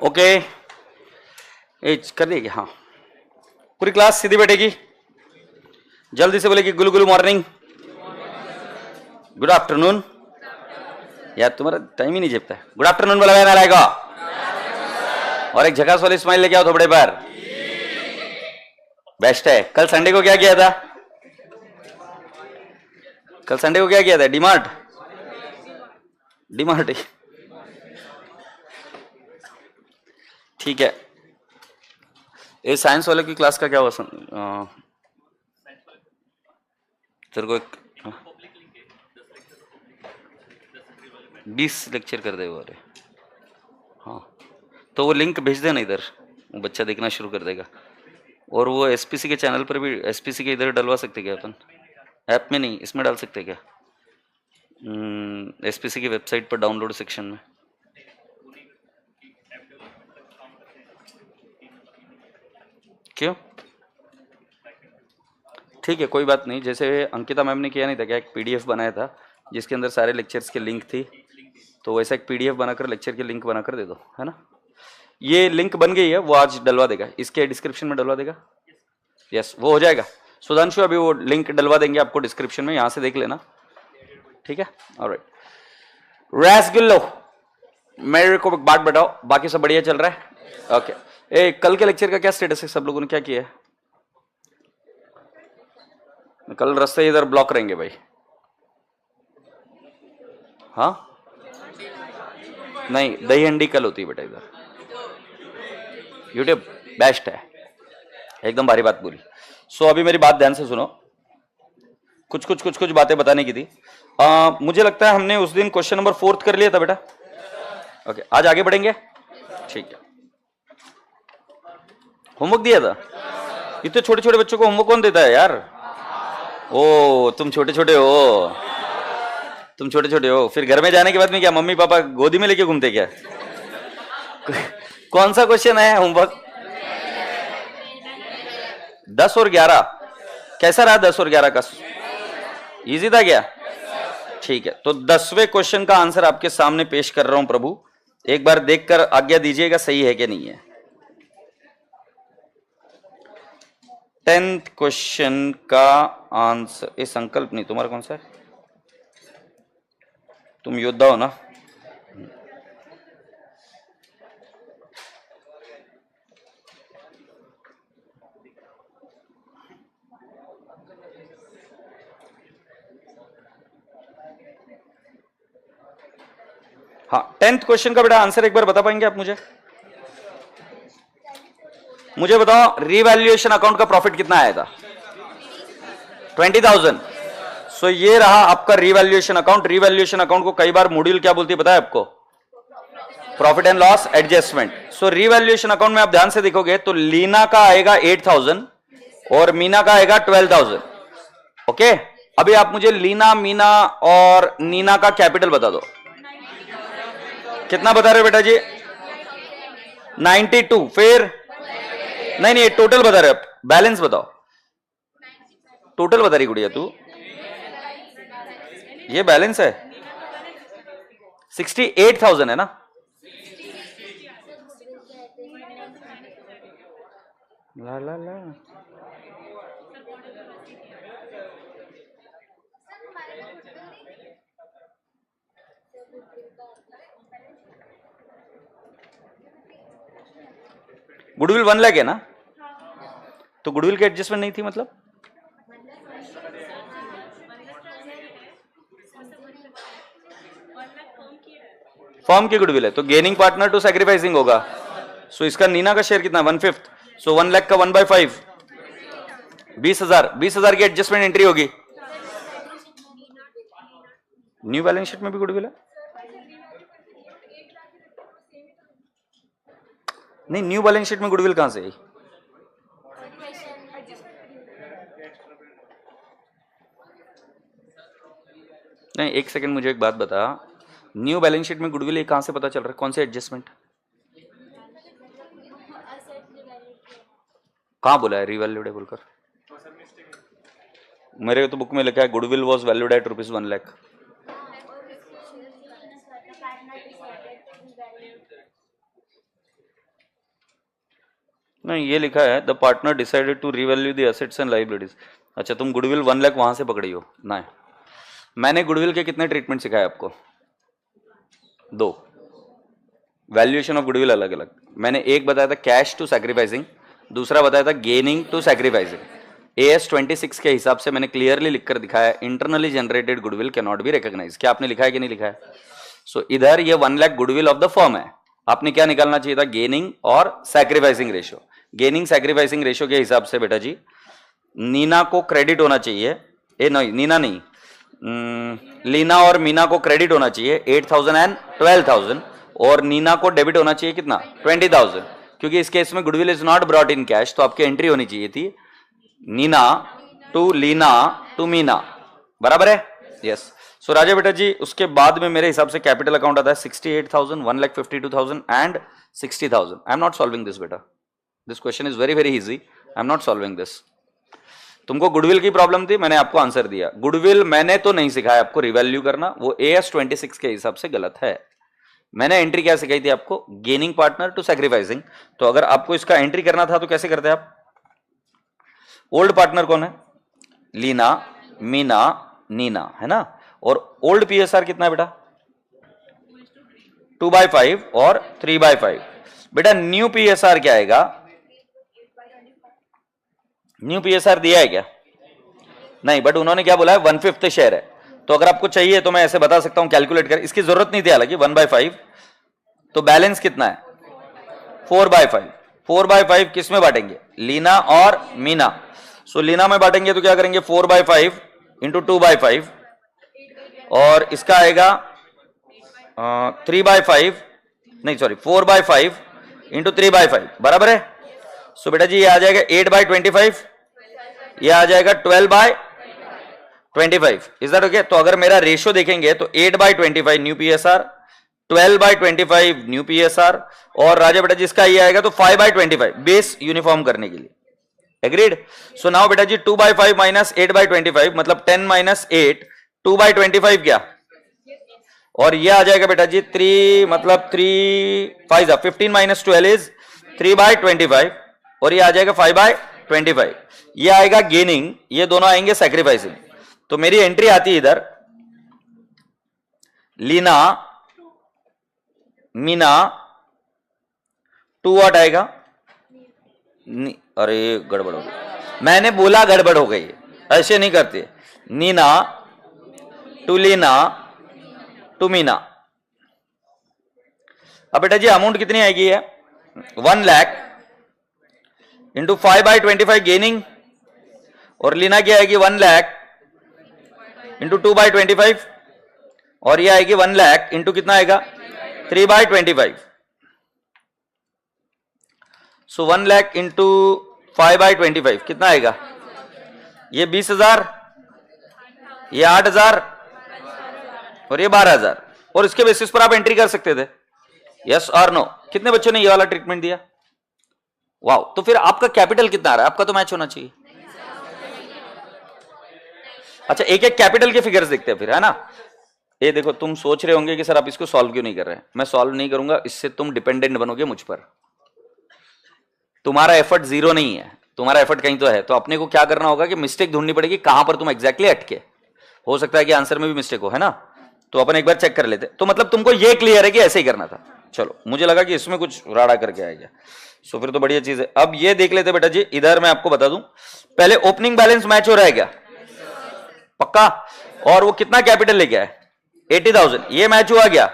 Okay, as कर दिए? हाँ, पूरी क्लास सीधी बैठेगी, जल्दी से बोलेगी good good morning, good afternoon. यार तुम्हारा टाइम ही नहीं झेपता है। गुड आफ्टरनून बोला ना लाएगा, और एक झकास वाली स्माइल लेके आओ थोबड़े पर। बेस्ट है। कल संडे को क्या किया था? कल संडे को क्या किया था? डीमार्ट, डीमार्ट। ठीक है, ये साइंस वाले की क्लास का क्या हुआ? तेरे को एक 20 लेक्चर कर दे वो। अरे हाँ, तो वो लिंक भेज देना इधर, वो बच्चा देखना शुरू कर देगा। और वो एसपीसी के चैनल पर भी, एसपीसी के इधर डलवा सकते क्या अपन? ऐप में नहीं, इसमें डाल सकते क्या? एसपीसी की वेबसाइट पर डाउनलोड सेक्शन में। क्यों? ठीक है, कोई बात नहीं। जैसे अंकिता मैम ने किया नहीं था क्या, एक पीडीएफ बनाया था जिसके अंदर सारे लेक्चर्स के लिंक थी, तो वैसा एक पीडीएफ बनाकर लेक्चर के लिंक बनाकर दे दो, है ना? ये लिंक बन गई है, वो आज डलवा देगा, इसके डिस्क्रिप्शन में डलवा देगा। यस, वो हो जाएगा। सुधांशु अभी वो लिंक डलवा देंगे आपको डिस्क्रिप्शन में, यहां से देख लेना, ठीक है? ऑलराइट। रसगुल्लो, मेरे को एक बात बताओ, बाकी सब बढ़िया चल रहा है? ओके। ए, कल के लेक्चर का क्या स्टेटस है? सब लोगों ने क्या किया है? कल रास्ते इधर ब्लॉक रहेंगे भाई। हाँ, नहीं, दही हंडी कल होती है बेटा इधर। यूट्यूब बेस्ट है, एकदम भारी बात बोली। सो अभी मेरी बात ध्यान से सुनो, कुछ बातें बताने की थी। मुझे लगता है हमने उस दिन क्वेश्चन नंबर 4 कर लिया था बेटा। ओके, आज आगे बढ़ेंगे, ठीक है? होमवर्क दिया था? इतने छोटे छोटे बच्चों को होमवर्क कौन देता है यार? ओ, तुम छोटे छोटे हो, तुम छोटे छोटे हो, फिर घर में जाने के बाद में क्या मम्मी पापा गोदी में लेके घूमते क्या? कौन सा क्वेश्चन है होमवर्क? 10 और 11 कैसा रहा? 10 और 11 का इजी था क्या? ठीक है, तो 10वें क्वेश्चन का आंसर आपके सामने पेश कर रहा हूं प्रभु, एक बार देखकर आज्ञा दीजिएगा सही है कि नहीं है। 10th क्वेश्चन का आंसर, ये संकल्प नहीं, तुम्हारा कौन सा है? तुम योद्धा हो ना? हाँ, 10th क्वेश्चन का बेटा आंसर एक बार बता पाएंगे आप मुझे? मुझे बताओ, रिवैल्यूएशन अकाउंट का प्रॉफिट कितना आया था? 20,000। सो ये रहा आपका रिवैल्यूएशन अकाउंट। रिवैल्यूएशन अकाउंट को कई बार मॉड्यूल क्या बोलती है पता है आपको? Profit and loss adjustment. So revaluation account में आप ध्यान से देखोगे तो लीना का आएगा 8,000 और मीना का आएगा 12,000। ओके, अभी आप मुझे लीना, मीना और नीना का कैपिटल बता दो। कितना बता रहे हो बेटा जी? 92। फिर नहीं नहीं, टोटल बता रहे हो, बैलेंस बताओ। टोटल बता रही गुड़िया तू, ये बैलेंस है 68,000 है ना? ला ला ला, गुडविल 1 लाख है ना? तो गुडविल की एडजस्टमेंट नहीं थी मतलब? फॉर्म की गुडविल है, तो गेनिंग पार्टनर टू सैक्रिफाइसिंग होगा। सो इसका नीना का शेयर कितना? 1/5। सो 1 लाख का 1/5 20,000। 20,000 की एडजस्टमेंट एंट्री होगी। न्यू बैलेंस शीट में भी गुडविल है? नहीं, न्यू बैलेंस शीट में गुडविल कहां से आई? नहीं, एक सेकंड, मुझे एक बात बता, न्यू बैलेंस शीट में गुडविल ये कहां से पता चल रहा है? कौन से एडजस्टमेंट? कहां बोला है रिवैल्यूड है बोलकर? मेरे तो बुक में लिखा है goodwill was valued at ₹1 lakh. नहीं, ये लिखा है the partner decided to revalue the assets and liabilities. अच्छा, तुम गुडविल 1 लाख वहां से पकड़ी हो ना? मैंने गुडविल के कितने ट्रीटमेंट सिखाए आपको? 2। वैल्यूएशन ऑफ गुडविल अलग अलग। मैंने एक बताया था कैश टू सैक्रिफाइसिंग, दूसरा बताया था गेनिंग टू सैक्रिफाइसिंग। AS 26 के हिसाब से मैंने क्लियरली लिखकर दिखाया, internally generated goodwill can not be recognised. क्या आपने लिखा है कि नहीं लिखा है? सो इधर ये 1 lakh goodwill of the firm है। आपने क्या निकालना चाहिए था? गेनिंग और sacrificing ratio. Gaining sacrificing ratio के हिसाब से बेटा जी नीना को क्रेडिट होना चाहिए, नहीं नीना नहीं, लीना और मीना को क्रेडिट होना चाहिए 8,000 एंड 12,000, और नीना को डेबिट होना चाहिए कितना? 20,000। क्योंकि इस केस में goodwill is not brought in cash, तो आपकी एंट्री होनी चाहिए थी नीना टू लीना टू मीना। बराबर है? यस। सो राजा बेटा जी उसके बाद में मेरे हिसाब से कैपिटल अकाउंट आता है 68,000, 1,52,000 and 60,000। I am not solving this बेटा, this question is very very easy, I am not solving this. तुमको गुडविल की प्रॉब्लम थी, मैंने आपको आंसर दिया। गुडविल मैंने तो नहीं सिखाया आपको रिवैल्यू करना, वो AS 26 के हिसाब से गलत है। मैंने एंट्री क्या सिखाई थी आपको? Gaining partner to sacrificing. तो अगर आपको इसका एंट्री करना था तो कैसे करते आप? ओल्ड पार्टनर कौन है? लीना, मीना, नीना, है ना? और ओल्ड PSR कितना है बेटा? 2/5 और 3/5। बेटा न्यू PSR क्या आएगा? न्यू PSR दिया है क्या? नहीं, बट उन्होंने क्या बोला है? 1/5 शेयर है। तो अगर आपको चाहिए तो मैं ऐसे बता सकता हूं कैलकुलेट कर, इसकी जरूरत नहीं थी हालांकि। 1/5 तो बैलेंस कितना है? 4/5। 4/5 किस में बांटेंगे? लीना और मीना। सो लीना में बांटेंगे तो क्या करेंगे? 4/5 इंटू 2/5, और इसका आएगा 3/5, नहीं सॉरी 4/5 इंटू 3/5। बराबर है? सो बेटा जी ये आ जाएगा 8/25, ये आ जाएगा 12/25। Is that okay? तो अगर मेरा रेशियो देखेंगे तो 8/25 न्यू PSR, 12/25 न्यू PSR, और राजा बेटा जी इसका ये आएगा तो 5/25 बेस यूनिफॉर्म करने के लिए। एग्रीड? सो नाउ बेटा जी 2/5 माइनस 8/25 मतलब 10 माइनस 8, 2/25 क्या? और ये आ जाएगा बेटा जी 3 मतलब 3 5 15 माइनस 12 इज 3/25, और ये आ जाएगा 5/25। ये आएगा गेनिंग, ये दोनों आएंगे सैक्रिफाइसिंग। तो मेरी एंट्री आती है इधर लीना, मीना टू व्हाट आएगा? अरे गड़बड़ हो गई, मैंने बोला गड़बड़ हो गई, ऐसे नहीं करते। Neena to Leena to Meena. अब बेटा जी अमाउंट कितनी आएगी है? 1 लाख इंटू 5/25 गेनिंग, और लीना की आएगी 1 लाख इंटू 2/25, और ये आएगी 1 लाख इंटू कितना आएगा? 3/25। सो 1 लाख इंटू 5/25 कितना आएगा? ये 20,000, ये 8,000 और ये 12,000, और इसके बेसिस पर आप एंट्री कर सकते थे। यस और नो? कितने बच्चों ने ये वाला ट्रीटमेंट दिया? वाओ। तो फिर आपका कैपिटल कितना आ रहा है? आपका तो मैच होना चाहिए। अच्छा, एक एक कैपिटल के फिगर्स देखते हैं फिर, है ना? ये देखो, तुम सोच रहे होंगे कि सर आप इसको सॉल्व क्यों नहीं कर रहे हैं। मैं सॉल्व नहीं करूंगा, इससे तुम डिपेंडेंट बनोगे मुझ पर। तुम्हारा एफर्ट जीरो नहीं है, तुम्हारा एफर्ट कहीं तो है। तो अपने को क्या करना होगा कि मिस्टेक ढूंढनी पड़ेगी, कहां पर तुम एग्जैक्टली अटके। हो सकता है कि आंसर में भी मिस्टेक हो, है ना? तो अपन एक बार चेक कर लेते। तो मतलब तुमको ये क्लियर है कि ऐसे ही करना था। चलो, मुझे लगा कि इसमें कुछ राड़ा करके आएगा, सो फिर तो बढ़िया चीज है। अब ये देख लेते बेटा जी, इधर मैं आपको बता दूं, पहले ओपनिंग बैलेंस मैच हो रहा है क्या? पक्का? और वो कितना कैपिटल लेके आए? 80,000, ये मैच हुआ क्या?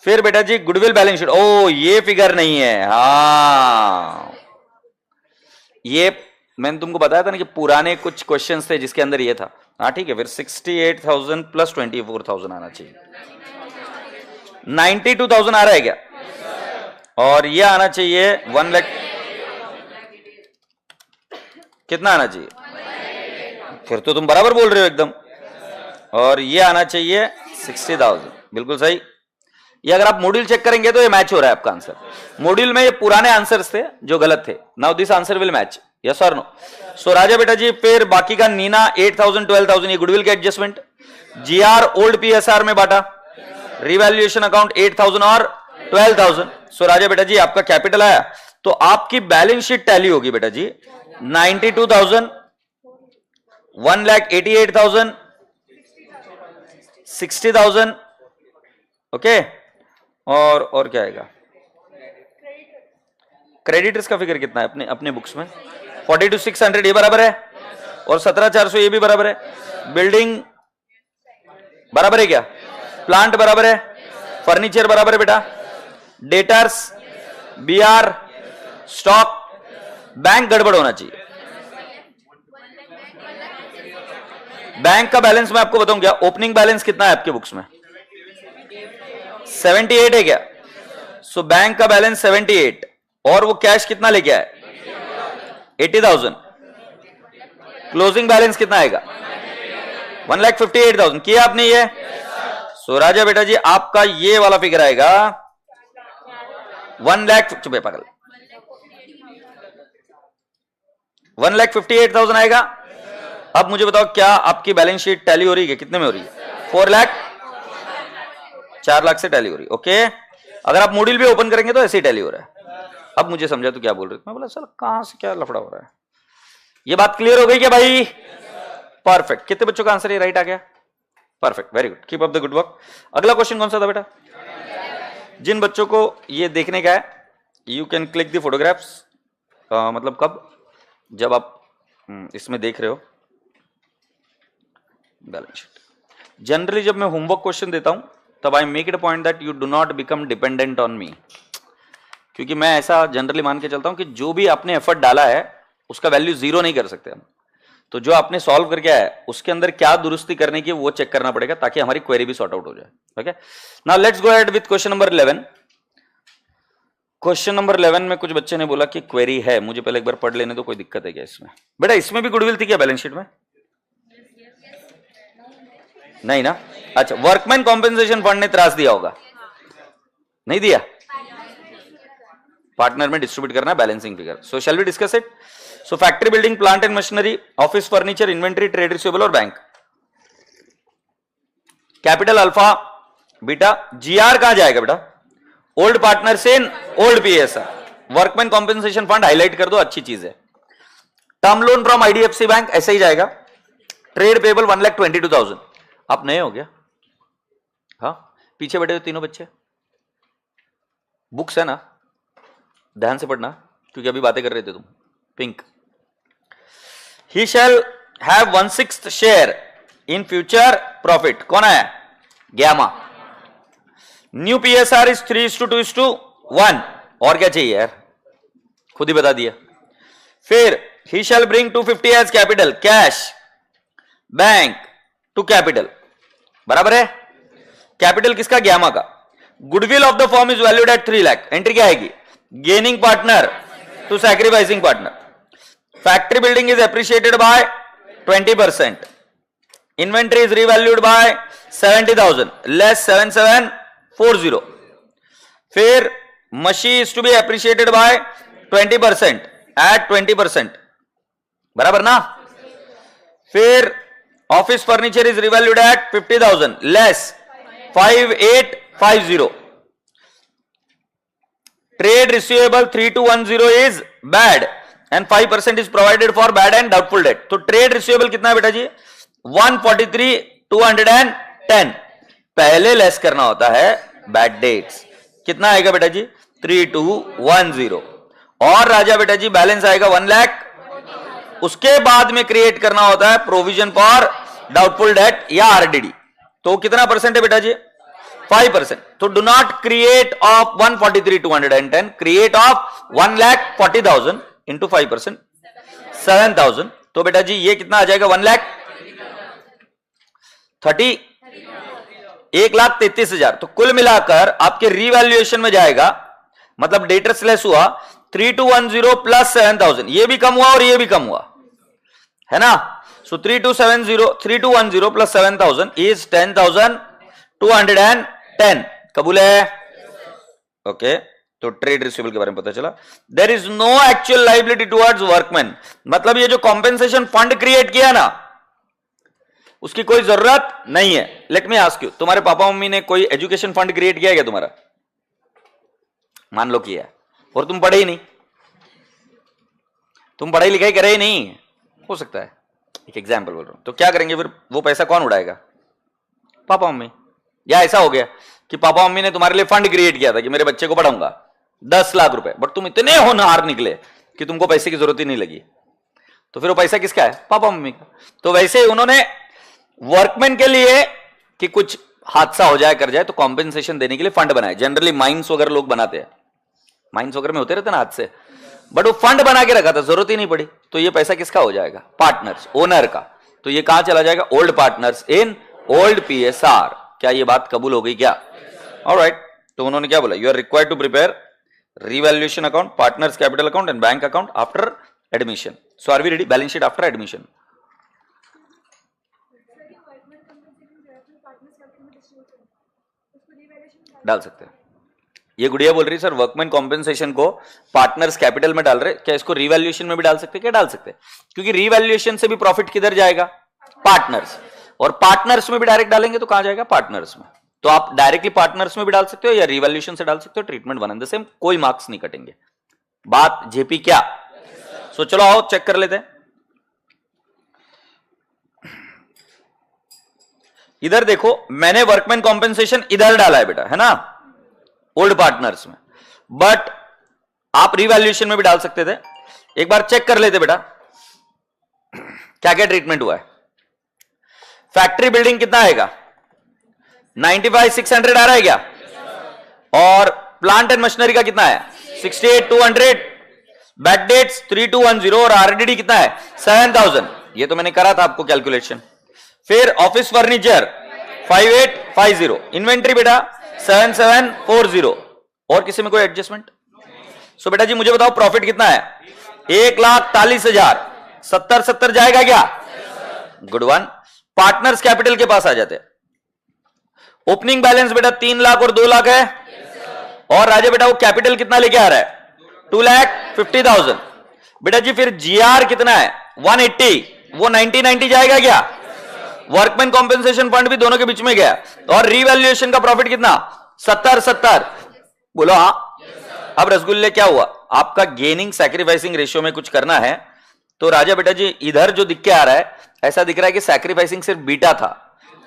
फिर बेटा जी गुडविल बैलेंस शीट, ओ ये फिगर नहीं है। हाँ, ये मैंने तुमको बताया था ना कि पुराने कुछ क्वेश्चंस थे जिसके अंदर ये था। हाँ ठीक है, फिर 68,000 प्लस 24,000 आना चाहिए। 92,000 आ रहा है क्या? और ये आना चाहिए 1 लाख, कितना आना चाहिए? फिर तो तुम बराबर बोल रहे हो एकदम। और ये आना चाहिए 60,000, बिल्कुल सही। ये अगर आप मॉड्यूल चेक करेंगे तो ये मैच हो रहा है आपका आंसर। मॉड्यूल में ये पुराने आंसर्स थे जो गलत थे। Now this answer will match, yes और नो? सो राजा बेटा जी, फिर बाकी का नीना 8,000 12,000 ये गुडविल के एडजस्टमेंट। जीआर ओल्ड PSR में बांटा, रिवैल्यूएशन अकाउंट 8,000 और 12,000। सो राजा बेटा जी आपका कैपिटल आया तो आपकी बैलेंस शीट टैली होगी बेटा जी 92,000, 1,88,000, 60,000, ओके। और क्या आएगा? क्रेडिटर्स का फिगर कितना है अपने अपने बुक्स में? 42,600 ये बराबर है, और 17,400 ये भी बराबर है। बिल्डिंग बराबर है क्या? प्लांट बराबर है, फर्नीचर बराबर है बेटा, डेटर्स, बीआर, स्टॉक, बैंक गड़बड़ होना चाहिए। बैंक का बैलेंस मैं आपको बताऊं क्या? ओपनिंग बैलेंस कितना है आपके बुक्स में? 78 है क्या? सो बैंक का बैलेंस 78, और वो कैश कितना लेके आए? 80,000। क्लोजिंग बैलेंस कितना आएगा? 1,58,000। किया आपने ये? सो राजा बेटा जी आपका ये वाला फिगर आएगा 1 लाख, चुप पागल, 1,58,000 आएगा। अब मुझे बताओ क्या आपकी बैलेंस शीट टैली हो रही है? कितने में हो रही है? 4 लाख, 4 लाख से टैली हो रही है, ओके। अगर आप मॉड्यूल भी ओपन करेंगे तो ऐसे ही टैली हो रहा है। अब मुझे समझा तो क्या बोल रहे थे? मैं बोला सर कहां से क्या लफड़ा हो रहा है? ये बात क्लियर हो गई क्या भाई? परफेक्ट। कितने बच्चों का आंसर ये राइट आ गया? Perfect, very good, keep up the good work. अगला क्वेश्चन कौन सा था बेटा? जिन बच्चों को ये देखने का है, you can click the photographs. मतलब कब? जब आप इसमें देख रहे हो बैलेंस शीट। जनरली जब मैं होमवर्क क्वेश्चन देता हूं तब I make it a point that you do not become dependent on me, क्योंकि मैं ऐसा जनरली मान के चलता हूं कि जो भी आपने एफर्ट डाला है उसका वैल्यू जीरो नहीं कर सकते हम। तो जो आपने सॉल्व करके आया है उसके अंदर क्या दुरुस्ती करने की वो चेक करना पड़ेगा ताकि हमारी क्वेरी भी सॉर्ट आउट हो जाए, okay. Now let's go ahead with question number 11। Question number 11 में कुछ बच्चे ने बोला कि क्वेरी है, मुझे पहले एक बार पढ़ लेने दो, कोई दिक्कत है क्या इसमें? बेटा इसमें भी गुडविल थी क्या बैलेंस शीट में? नहीं ना? अच्छा, वर्कमैन कॉम्पेंसेशन फंड ने त्रास दिया होगा, नहीं दिया? पार्टनर में डिस्ट्रीब्यूट करना balancing figure. So shall we discuss it? So factory, building, plant and machinery, office furniture, inventory, trade receivable और bank. Capital alpha beta, GR कहां जाएगा बेटा? ओल्ड पार्टनर से old PSR. Workman compensation fund highlight कर दो, अच्छी चीज है। Term loan from IDFC bank ऐसे ही जाएगा। Trade payable 1,22,000। आप नए हो गया? हाँ, पीछे बैठे हो तीनों बच्चे, बुक्स है ना, ध्यान से पढ़ना क्योंकि अभी बातें कर रहे थे तुम। Pink, he shall have 1/6 share in future profit. कौन है? गैमा। New PSR is 3:2:1। और क्या चाहिए यार, खुद ही बता दिया। फिर he shall bring 250 as capital, cash, bank to capital, बराबर है। कैपिटल किसका? गैमा का। Goodwill of the firm is valued at 3 lakh. Entry क्या आएगी? Gaining partner to sacrificing partner. Factory building is appreciated by 20%। Inventory is revalued by 70,000 less 7740। फिर machine is to be appreciated by 20% at 20%, बराबर ना। फिर office furniture is revalued at 50,000 less 5850। Trade receivable 3,210 is bad and 5% is provided for bad and doubtful debt. तो trade receivable कितना है बेटा जी? 143,210। पहले less करना होता है बैड डेट्स। कितना आएगा बेटा जी? 3,210। और राजा बेटा जी बैलेंस आएगा 1 लाख। उसके बाद में क्रिएट करना होता है प्रोविजन फॉर डाउटफुल डेट या आरडीडी। तो कितना परसेंट है बेटा जी? 5%। तो do not create of 143,210, create of 1,40,000 into 5%, 7,000। तो बेटा जी ये कितना आ जाएगा? 1,33,000। तो कुल मिलाकर आपके रिवैल्यूएशन में जाएगा, मतलब डेटर्स लेस हुआ 3,210 प्लस 7,000। ये भी कम हुआ और ये भी कम हुआ, है ना। सो 3,210 प्लस 7,000 इज 10,210। कबूल है? ओके। तो ट्रेड रिसीवेबल के बारे में पता चला। There is no actual liability towards workman. मतलब ये जो कॉम्पेंसेशन फंड क्रिएट किया ना, उसकी कोई जरूरत नहीं है। लेट मी आस्क यू, तुम्हारे पापा मम्मी ने कोई एजुकेशन फंड क्रिएट किया क्या तुम्हारा? मान लो किया और तुम पढ़े ही नहीं, तुम पढ़ाई लिखाई करे ही नहीं, हो सकता है, एक एग्जाम्पल बोल रहा हूं, तो क्या करेंगे फिर? वो पैसा कौन उड़ाएगा? Papa mummy. या ऐसा हो गया कि पापा मम्मी ने तुम्हारे लिए फंड क्रिएट किया था कि मेरे बच्चे को पढ़ाऊंगा 10 लाख रुपए, बट तुम इतने होनहार निकले कि तुमको पैसे की जरूरत ही नहीं लगी, तो फिर वो पैसा किसका है? पापा मम्मी का। तो वैसे उन्होंने वर्कमैन के लिए कि कुछ हादसा हो जाए कर जाए तो कॉम्पेंसेशन देने के लिए फंड बनाए। जनरली माइंस वगैरह लोग बनाते हैं, माइंस वगैरह में होते रहते ना हादसे, बट वो फंड बना के रखा था, जरूरत ही नहीं पड़ी। तो ये पैसा किसका हो जाएगा? पार्टनर्स, ओनर का। तो ये कहां चला जाएगा? Old partners in old PSR. क्या ये बात कबूल हो गई क्या? ऑलराइट। तो उन्होंने क्या बोला? You are required to prepare revaluation account, partners capital account and bank account after admission. So are we ready? Balance sheet after admission डाल सकते हैं। ये गुड़िया बोल रही है सर वर्कमैन कॉम्पेंसेशन को पार्टनर्स कैपिटल में डाल रहे, क्या इसको रिवैल्यूएशन में भी डाल सकते हैं? क्या डाल सकते हैं, क्योंकि रिवैल्यूएशन से भी प्रॉफिट किधर जाएगा? पार्टनर्स। और पार्टनर्स में भी डायरेक्ट डालेंगे तो कहां जाएगा? पार्टनर्स में। तो आप डायरेक्टली पार्टनर्स में भी डाल सकते हो या रिवैल्यूएशन से डाल सकते हो, treatment one and the same, कोई मार्क्स नहीं कटेंगे। बात जेपी क्या? सो चलो आओ चेक कर लेते हैं। इधर देखो, मैंने वर्कमैन कॉम्पेंसेशन इधर डाला है बेटा, है ना, ओल्ड पार्टनर्स में, बट आप रिवैल्यूएशन में भी डाल सकते थे। एक बार चेक कर लेते बेटा क्या क्या ट्रीटमेंट हुआ है। फैक्ट्री बिल्डिंग कितना आएगा? 95,600 आ रहा है क्या? और प्लांट एंड मशीनरी का कितना है? 68,200। बैड डेट्स 3,210 और आरडीडी कितना है? 7,000। ये तो मैंने करा था आपको कैलकुलेशन। फिर ऑफिस फर्नीचर 5850। इन्वेंट्री बेटा 7740। और किसी में कोई एडजस्टमेंट? सो बेटा जी मुझे बताओ प्रॉफिट कितना है? 1,40,000। 70 जाएगा क्या? Good one. पार्टनर्स कैपिटल के पास आ जाते हैं। ओपनिंग बैलेंस बेटा 3 लाख और 2 लाख है। और राजा बेटा वो कैपिटल कितना लेके आ रहा है? 2,50,000। बेटा जी फिर जीआर कितना है? 180। वो 90 जाएगा क्या? वर्कमैन कॉम्पेंसेशन फंड भी दोनों के बीच में गया। और रिवैल्यूएशन का प्रॉफिट कितना? 70। बोलो हाँ। अब रसगुल्ले क्या हुआ? आपका गेनिंग सैक्रिफाइसिंग रेशियो में कुछ करना है तो राजा बेटा जी इधर जो दिख के आ रहा है ऐसा दिख रहा है कि सैक्रिफाइसिंग सिर्फ बीटा था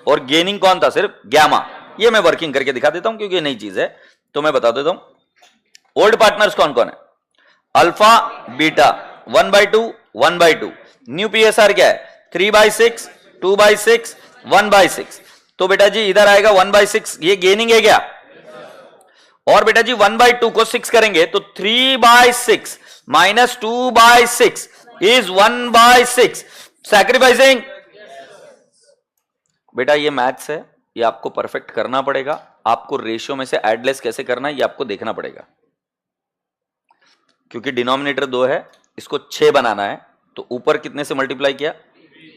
और गेनिंग कौन था? सिर्फ गैमा। ये मैं वर्किंग करके दिखा देता हूं क्योंकि ये नई चीज है तो मैं बता देता हूं। ओल्ड पार्टनर्स कौन कौन है? Alpha beta 1/2 1/2। न्यू पीएसआर क्या है? 3/6 2/6 1/6। तो बेटा जी इधर आएगा 1/6, ये गेनिंग है क्या? और बेटा जी 1/2 को 6 करेंगे तो 3/6 माइनस 2/6 इज 1/6। सैक्रिफाइसिंग। बेटा ये मैथ्स है, ये आपको परफेक्ट करना पड़ेगा। आपको रेशियो में से एडलेस कैसे करना है ये आपको देखना पड़ेगा, क्योंकि डिनोमिनेटर 2 है, इसको 6 बनाना है तो ऊपर कितने से मल्टीप्लाई किया?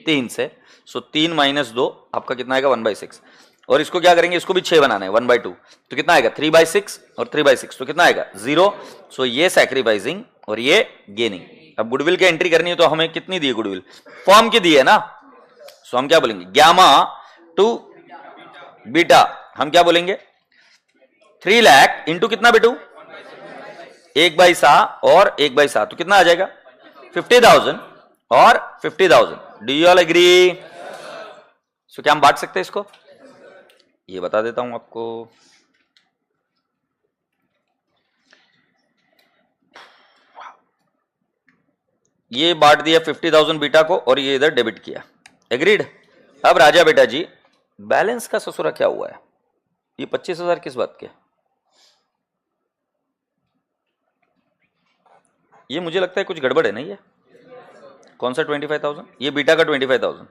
3 से। सो 3 माइनस 2 आपका कितना आएगा? 1/6। और इसको क्या करेंगे? इसको भी 6 बनाना है 1/2 तो कितना आएगा? 3/6 और 3/6 तो कितना आएगा? 0। सो ये सैक्रिफाइसिंग और ये गेनिंग। अब गुडविल की एंट्री करनी है तो हमें कितनी दी है गुडविल? फॉर्म की दी है ना। सो हम क्या बोलेंगे? Gamma to beta. हम क्या बोलेंगे? 3 लाख इंटू कितना बेटू? 1/6 और 1/7 तो कितना आ जाएगा? 50,000 और 50,000। Do you all agree? So क्या हम बांट सकते हैं इसको? ये बता देता हूं आपको। ये बांट दिया 50,000 बीटा को और ये इधर डेबिट किया। एग्रीड? अब राजा बेटा जी बैलेंस का ससुरा क्या हुआ है? ये 25,000 किस बात के? ये मुझे लगता है कुछ गड़बड़ है नहीं? ये कौन सा 25,000? ये बीटा का 25,000।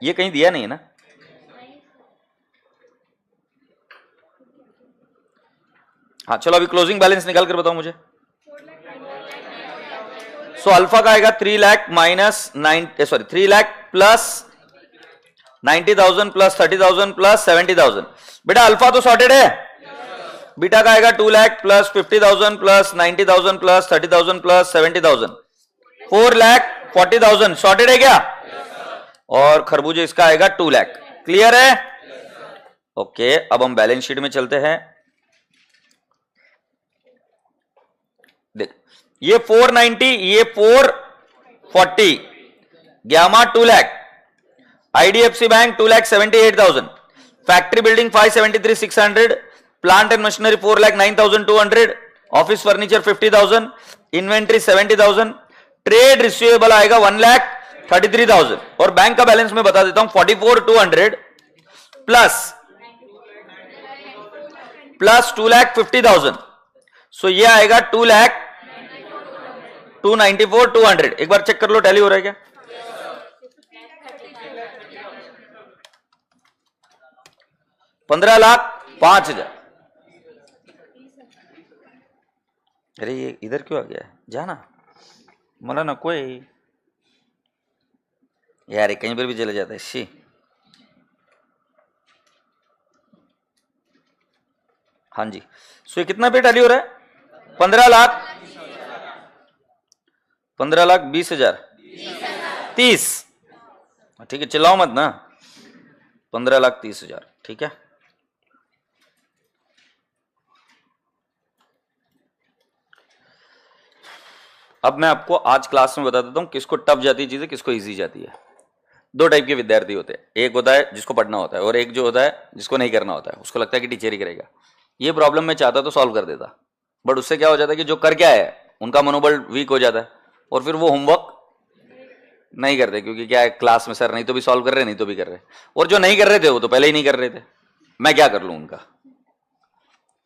ये कहीं दिया नहीं है ना? हाँ चलो अभी क्लोजिंग बैलेंस निकाल कर बताओ मुझे। सो अल्फा का आएगा 3 lakh minus 3 lakh plus 90,000 plus 30,000 plus 70,000। बेटा अल्फा तो सॉर्टेड है। बीटा का आएगा 2 lakh plus 50,000 plus 90,000 plus 30,000 plus 70,000। 4 lakh 40,000 sorted है क्या? और खरबूजे इसका आएगा 2 लाख। क्लियर है? ओके अब हम बैलेंस शीट में चलते हैं। देख ये 490, ये 440, gamma 2 lakh, IDFC bank 2,78,000, factory building 573,600, plant and machinery 4,09,200, office furniture 50,000, inventory 70,000, trade receivable आएगा 1,33,000 और बैंक का बैलेंस मैं बता देता हूं 44,200 प्लस 2,50,000, सो ये आएगा 2,94,200। एक बार चेक कर लो टैली हो रहा है क्या? 15,05,000। अरे ये इधर क्यों आ गया है? जाना मला नको है यार, कहीं पर भी चले जाता है। शी, हाँ जी। सो ये कितना पे टैली हो रहा है? 15,20,000, 30। ठीक है, चिल्लाओ मत ना। 15,30,000, ठीक है। अब मैं आपको आज क्लास में बता देता हूं किसको टफ जाती है चीजें, किसको इजी जाती है। दो टाइप के विद्यार्थी होते हैं, एक होता है जिसको पढ़ना होता है और एक जो होता है जिसको नहीं करना होता है, उसको लगता है कि टीचर ही करेगा। ये प्रॉब्लम मैं चाहता तो सॉल्व कर देता, बट उससे क्या हो जाता है कि जो कर क्या है उनका मनोबल वीक हो जाता है और फिर वो होमवर्क नहीं करते, क्योंकि क्या है क्लास में सर नहीं तो भी सॉल्व कर रहे, नहीं तो भी कर रहे, और जो नहीं कर रहे थे वो तो पहले ही नहीं कर रहे थे। मैं क्या कर लूं उनका?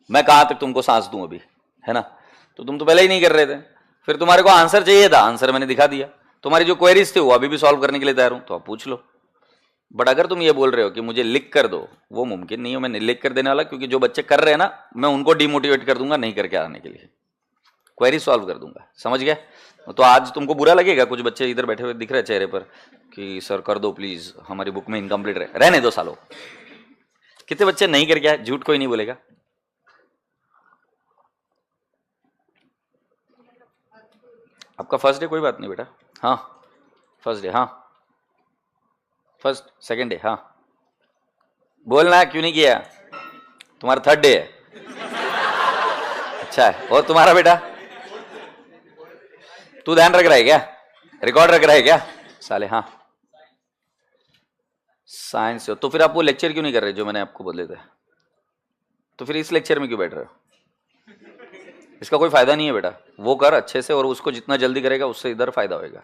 मैं कहां तक तुमको सांस दूं अभी, है ना? तो तुम तो पहले ही नहीं कर रहे थे, फिर तुम्हारे को आंसर चाहिए था, आंसर मैंने दिखा दिया। तुम्हारी जो क्वेरीज थी वो अभी भी सॉल्व करने के लिए तैयार हूं, तो आप पूछ लो। बट अगर तुम ये बोल रहे हो कि मुझे लिख कर दो, वो मुमकिन नहीं है। मैं नहीं लिख कर देने वाला, क्योंकि जो बच्चे कर रहे हैं ना, मैं उनको डिमोटिवेट कर दूंगा नहीं करके आने के लिए, क्वेरी सॉल्व कर दूंगा। समझ गए? तो आज तुमको बुरा लगेगा, कुछ बच्चे इधर बैठे हुए दिख रहे चेहरे पर कि सर कर दो प्लीज, हमारी बुक में इनकम्प्लीट रहने दो सालों। कितने बच्चे नहीं करके आए? झूठ कोई नहीं बोलेगा। आपका फर्स्ट डे? कोई बात नहीं बेटा, हाँ फर्स्ट डे, हाँ फर्स्ट सेकेंड डे, हाँ बोलना क्यों नहीं किया? तुम्हारा थर्ड डे है, अच्छा है। और तुम्हारा बेटा, तू ध्यान रख रहा है क्या? रिकॉर्ड रख रहा है क्या साले? हाँ साइंस। तो फिर आप वो लेक्चर क्यों नहीं कर रहे जो मैंने आपको बोले थे? तो फिर इस लेक्चर में क्यों बैठ रहे हो? इसका कोई फायदा नहीं है बेटा, वो कर अच्छे से, और उसको जितना जल्दी करेगा उससे इधर फायदा होएगा।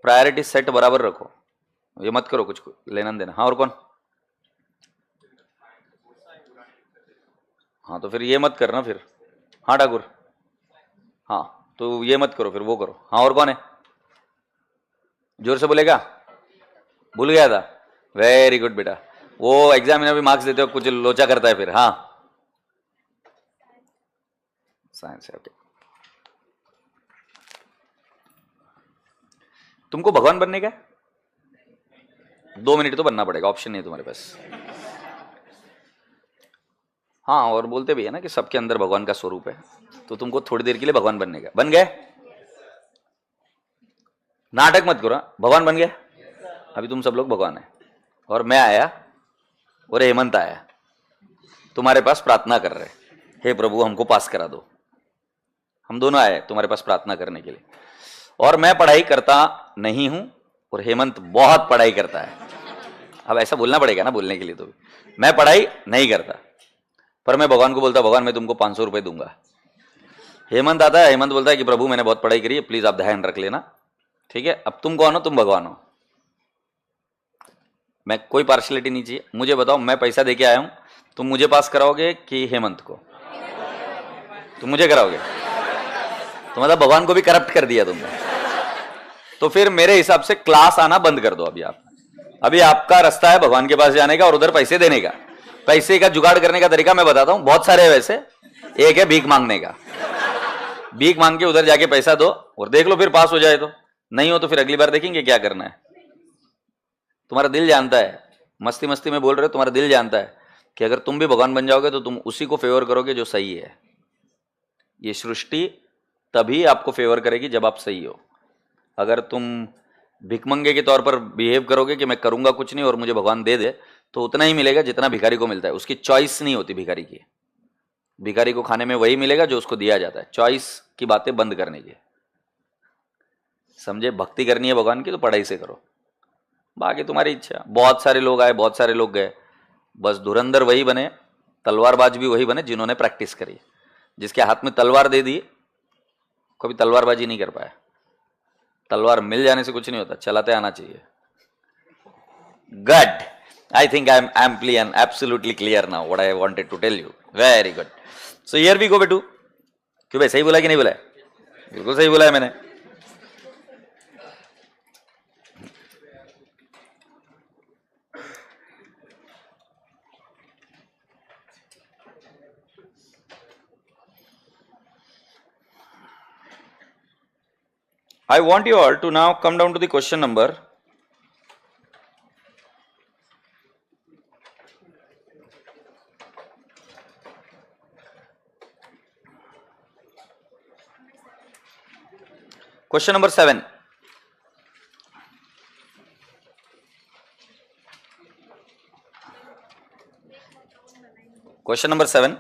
प्रायोरिटी सेट बराबर रखो, ये मत करो कुछ लेना देना। हाँ और कौन? हाँ तो फिर ये मत करना फिर। हाँ ठाकुर, हाँ तो ये मत करो फिर, वो करो। हाँ और कौन है? जोर से बोलेगा। भूल गया था, वेरी गुड बेटा। वो एग्जाम में भी मार्क्स देते हो कुछ लोचा करता है फिर। हाँ साइंस है, ओके। तुमको भगवान बनने का 2 मिनट तो बनना पड़ेगा, ऑप्शन नहीं है तुम्हारे पास। हाँ और बोलते भी है ना कि सबके अंदर भगवान का स्वरूप है, तो तुमको थोड़ी देर के लिए भगवान बनने का। बन गए? नाटक मत करो, भगवान बन गए। अभी तुम सब लोग भगवान है, और मैं आया और हेमंत आया तुम्हारे पास प्रार्थना कर रहे, हे प्रभु हमको पास करा दो। हम दोनों आए तुम्हारे पास प्रार्थना करने के लिए, और मैं पढ़ाई करता नहीं हूं और हेमंत बहुत पढ़ाई करता है। अब ऐसा बोलना पड़ेगा ना बोलने के लिए, तो भी मैं पढ़ाई नहीं करता, पर मैं भगवान को बोलता भगवान मैं तुमको 500 रुपए दूंगा। हेमंत आता है, हेमंत बोलता है कि प्रभु मैंने बहुत पढ़ाई करी है, प्लीज आप ध्यान रख लेना, ठीक है? अब तुम कौन हो? तुम भगवान हो। मैं कोई पार्शलिटी नहीं चाहिए, मुझे बताओ मैं पैसा देके आया हूं, तुम मुझे पास कराओगे कि हेमंत को? तुम मुझे कराओगे, तो मतलब भगवान को भी करप्ट कर दिया तुमने। तो फिर मेरे हिसाब से क्लास आना बंद कर दो अभी आप। अभी आपका रास्ता है भगवान के पास जाने का और उधर पैसे देने का। पैसे का जुगाड़ करने का तरीका मैं बताता हूं, बहुत सारे है वैसे। एक है भीख मांगने का, भीख मांग के उधर जाके पैसा दो और देख लो, फिर पास हो जाए तो, नहीं हो तो फिर अगली बार देखेंगे क्या करना है। तुम्हारा दिल जानता है, मस्ती मस्ती में बोल रहे हो, तुम्हारा दिल जानता है कि अगर तुम भी भगवान बन जाओगे तो तुम उसी को फेवर करोगे जो सही है। ये सृष्टि तभी आपको फेवर करेगी जब आप सही हो। अगर तुम भिखमंगे के तौर पर बिहेव करोगे कि मैं करूंगा कुछ नहीं और मुझे भगवान दे दे, तो उतना ही मिलेगा जितना भिखारी को मिलता है। उसकी चॉइस नहीं होती भिखारी की, भिखारी को खाने में वही मिलेगा जो उसको दिया जाता है। चॉइस की बातें बंद करने की, समझे? भक्ति करनी है भगवान की तो पढ़ाई से करो, बाकी तुम्हारी इच्छा। बहुत सारे लोग आए, बहुत सारे लोग गए, बस धुरंधर वही बने, तलवारबाज भी वही बने जिन्होंने प्रैक्टिस करी। जिसके हाथ में तलवार दे दी कभी तलवारबाजी नहीं कर पाया। तलवार मिल जाने से कुछ नहीं होता, चलाते आना चाहिए। Good, I think I am amply and absolutely clear now what I wanted to tell you. Very good. So here we go बेटू। क्यों भाई, सही बोला कि नहीं बोला? बिल्कुल सही बोला है मैंने। I want you all to now come down to the question number. Question number 7. Question number 7.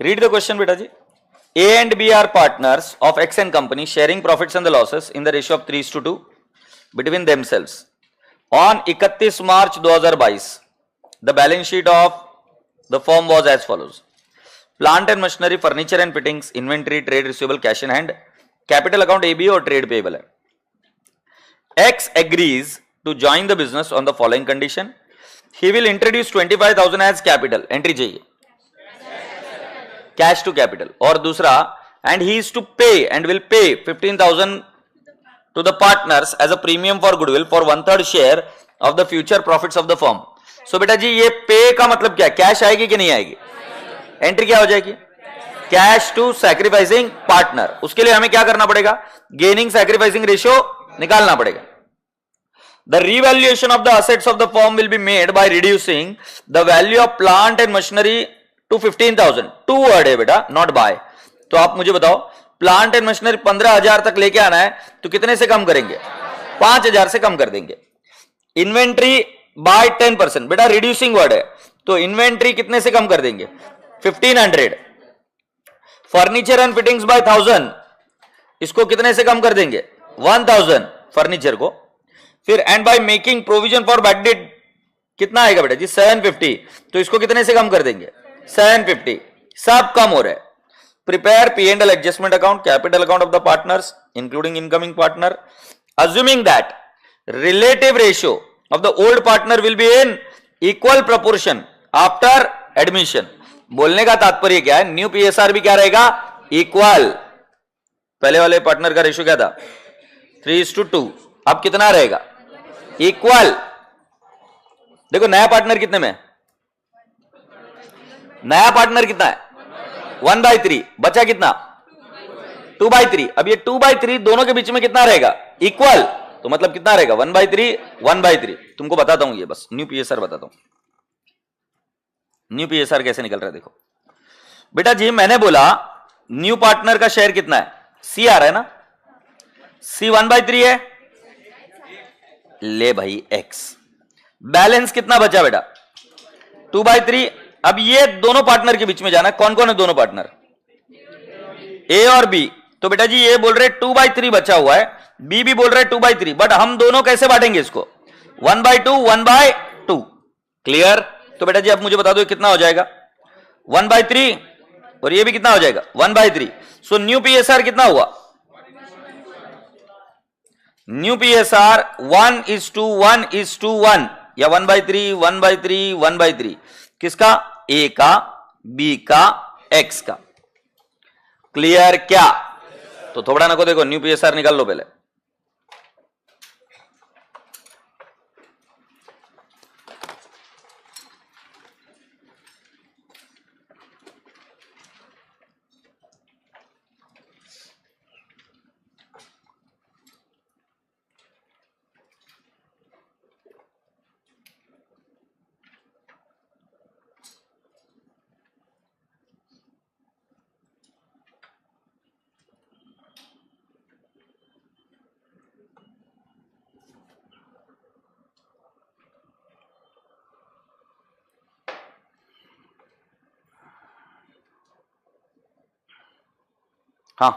Read the question, beta ji. A and B are partners of X and company sharing profits and the losses in the ratio of 3:2 between themselves. On 31 March 2022, the balance sheet of the firm was as follows. Plant and machinery, furniture and fittings, inventory, trade receivable, cash in hand, capital account AB और trade payable है। X agrees to join the business on the following condition. He will introduce 25,000 as capital. Entry चाहिए, cash to capital. और दूसरा, and he is to pay and will pay 15,000 to the partners as a premium for goodwill for 1/3 share of the future profits of the firm. So बेटा जी, ये पे का मतलब क्या? कैश आएगी कि नहीं आएगी? एंट्री क्या हो जाएगी? Cash to sacrificing partner. उसके लिए हमें क्या करना पड़ेगा? गेनिंग सैक्रिफाइसिंग रेशियो निकालना पड़ेगा। The revaluation of the assets of the firm will be made by reducing the value of plant and machinery to 15,000। Two word है बेटा, नॉट बाय। तो आप मुझे बताओ, प्लांट एंड मशीनरी 15,000 तक लेके आना है तो कितने से कम करेंगे? 5,000 से कम कर देंगे। इन्वेंट्री बाय 10%, बेटा रिड्यूसिंग वर्ड है, तो इन्वेंट्री कितने से कम कर देंगे? 1500। फर्नीचर एंड फिटिंग्स बाय 1000, इसको कितने से कम कर देंगे? 1000 फर्नीचर को। फिर and by making provision for bad debt कितना आएगा बेटा जी? 750, तो इसको कितने से कम कर देंगे? 750। सब कम हो रहा है। Prepare P&L adjustment account, capital account of the partners including incoming partner, assuming that relative ratio of the old partner will be in equal proportion after admission. बोलने का तात्पर्य क्या है? न्यू PSR भी क्या रहेगा? इक्वल। पहले वाले पार्टनर का रेशियो क्या था? 3:2। अब कितना रहेगा? इक्वल। देखो नया पार्टनर कितने में? नया पार्टनर कितना है? 1/3। बचा कितना? 2/3। अब ये 2/3 दोनों के बीच में कितना रहेगा? इक्वल। तो मतलब कितना रहेगा? 1/3 1/3। तुमको बताता हूं, ये बस न्यू PSR बताता हूं। न्यू PSR कैसे निकल रहा है देखो बेटा जी। मैंने बोला न्यू पार्टनर का शेयर कितना है? C आ रहा है ना? C 1/3 है। ले भाई X। बैलेंस कितना बचा बेटा? 2/3। अब ये दोनों पार्टनर के बीच में जाना है। कौन कौन है दोनों पार्टनर? A और B। तो बेटा जी ये बोल रहे 2/3 बचा हुआ है, B भी बोल रहे 2/3, बट हम दोनों कैसे बांटेंगे इसको? 1/2 1/2। क्लियर? तो बेटा जी अब मुझे बता दो कितना हो जाएगा? 1/3, और ये भी कितना हो जाएगा? 1/3। सो न्यू PSR कितना हुआ? न्यू PSR 1:1:1 या 1/3 1/3 1/3। किसका? A का, B का, X का। क्लियर क्या? तो थोड़ा ना को देखो, न्यू PSR निकाल लो पहले। हाँ,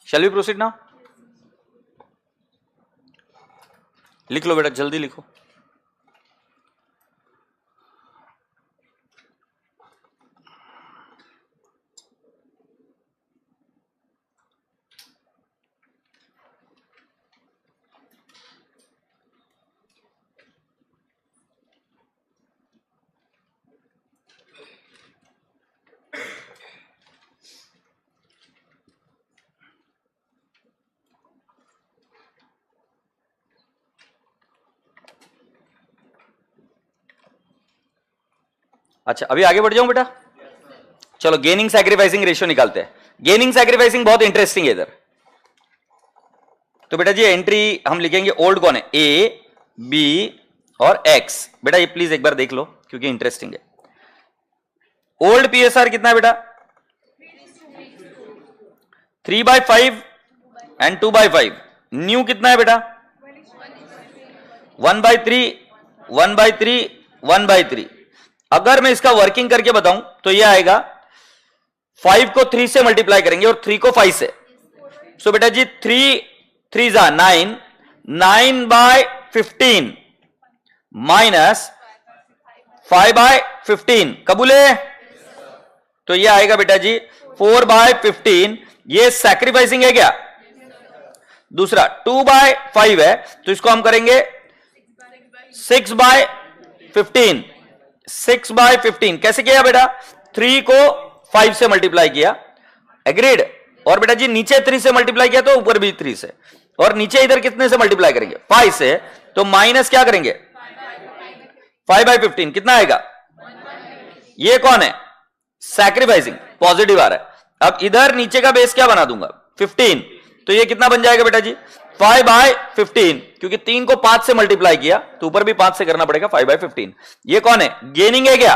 शैल वी प्रोसीड नाउ? लिख लो बेटा, जल्दी लिखो। अच्छा, अभी आगे बढ़ जाऊं बेटा? चलो गेनिंग सैक्रिफाइसिंग रेशियो निकालते हैं। गेनिंग सैक्रिफाइसिंग बहुत इंटरेस्टिंग है इधर। तो बेटा जी एंट्री हम लिखेंगे, ओल्ड कौन है? ए, बी और एक्स। बेटा ये प्लीज एक बार देख लो क्योंकि इंटरेस्टिंग है। ओल्ड पीएसआर कितना है बेटा? 3/5 एंड 2/5। न्यू कितना है बेटा? 1/3, 1/3, 1/3। अगर मैं इसका वर्किंग करके बताऊं तो यह आएगा 5 को 3 से मल्टीप्लाई करेंगे और 3 को 5 से। सो बेटा जी 3 3 जा 9, 9/15 माइनस 5/15 कबूले? तो यह आएगा बेटा जी 4/15। ये सैक्रिफाइसिंग है क्या? दूसरा 2/5 है तो इसको हम करेंगे 6/15। 6/15 कैसे किया बेटा? 3 को 5 से मल्टीप्लाई किया, एग्रीड। और बेटा जी नीचे 3 से मल्टीप्लाई किया तो ऊपर भी 3 से, और नीचे इधर कितने से मल्टीप्लाई करेंगे? 5 से। तो माइनस क्या करेंगे? 5/15 कितना आएगा? ये कौन है? सैक्रिफाइसिंग, पॉजिटिव आ रहा है। अब इधर नीचे का बेस क्या बना दूंगा? 15। तो ये कितना बन जाएगा बेटा जी? 5/15, क्योंकि 3 को 5 से मल्टीप्लाई किया तो ऊपर भी 5 से करना पड़ेगा। 5/15 ये कौन है? गेनिंग है क्या?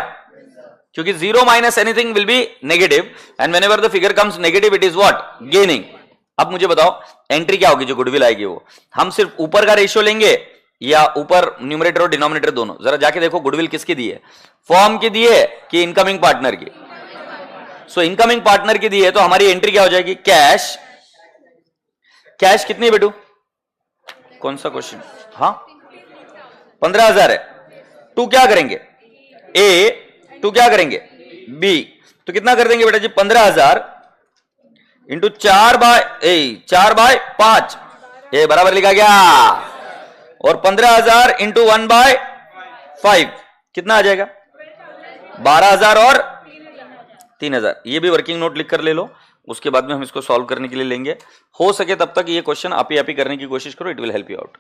क्योंकि 0 minus anything will be negative and whenever the figure comes negative it is what? Gaining. अब मुझे बताओ एंट्री क्या होगी जो गुडविल आएगी वो? हम सिर्फ ऊपर का रेशियो लेंगे या ऊपर न्यूमरेटर और डिनोमिनेटर दोनों? जरा जाके देखो गुडविल किसकी दी है? फॉर्म की दी है कि इनकमिंग पार्टनर की? सो इनकमिंग पार्टनर की दी है तो हमारी एंट्री क्या हो जाएगी? कैश। कैश कितनी बेटू? कौन सा क्वेश्चन? हाँ 15,000 है। टू क्या करेंगे? ए। टू क्या करेंगे? बी। तो कितना कर देंगे बेटा जी? 15,000 इंटू 4/5 ये बराबर लिखा गया, और 15,000 इंटू 1/5 कितना आ जाएगा? 12,000 और 3,000। ये भी वर्किंग नोट लिख कर ले लो, उसके बाद में हम इसको सॉल्व करने के लिए लेंगे। हो सके तब तक ये क्वेश्चन आप ही करने की कोशिश करो, it will help you out.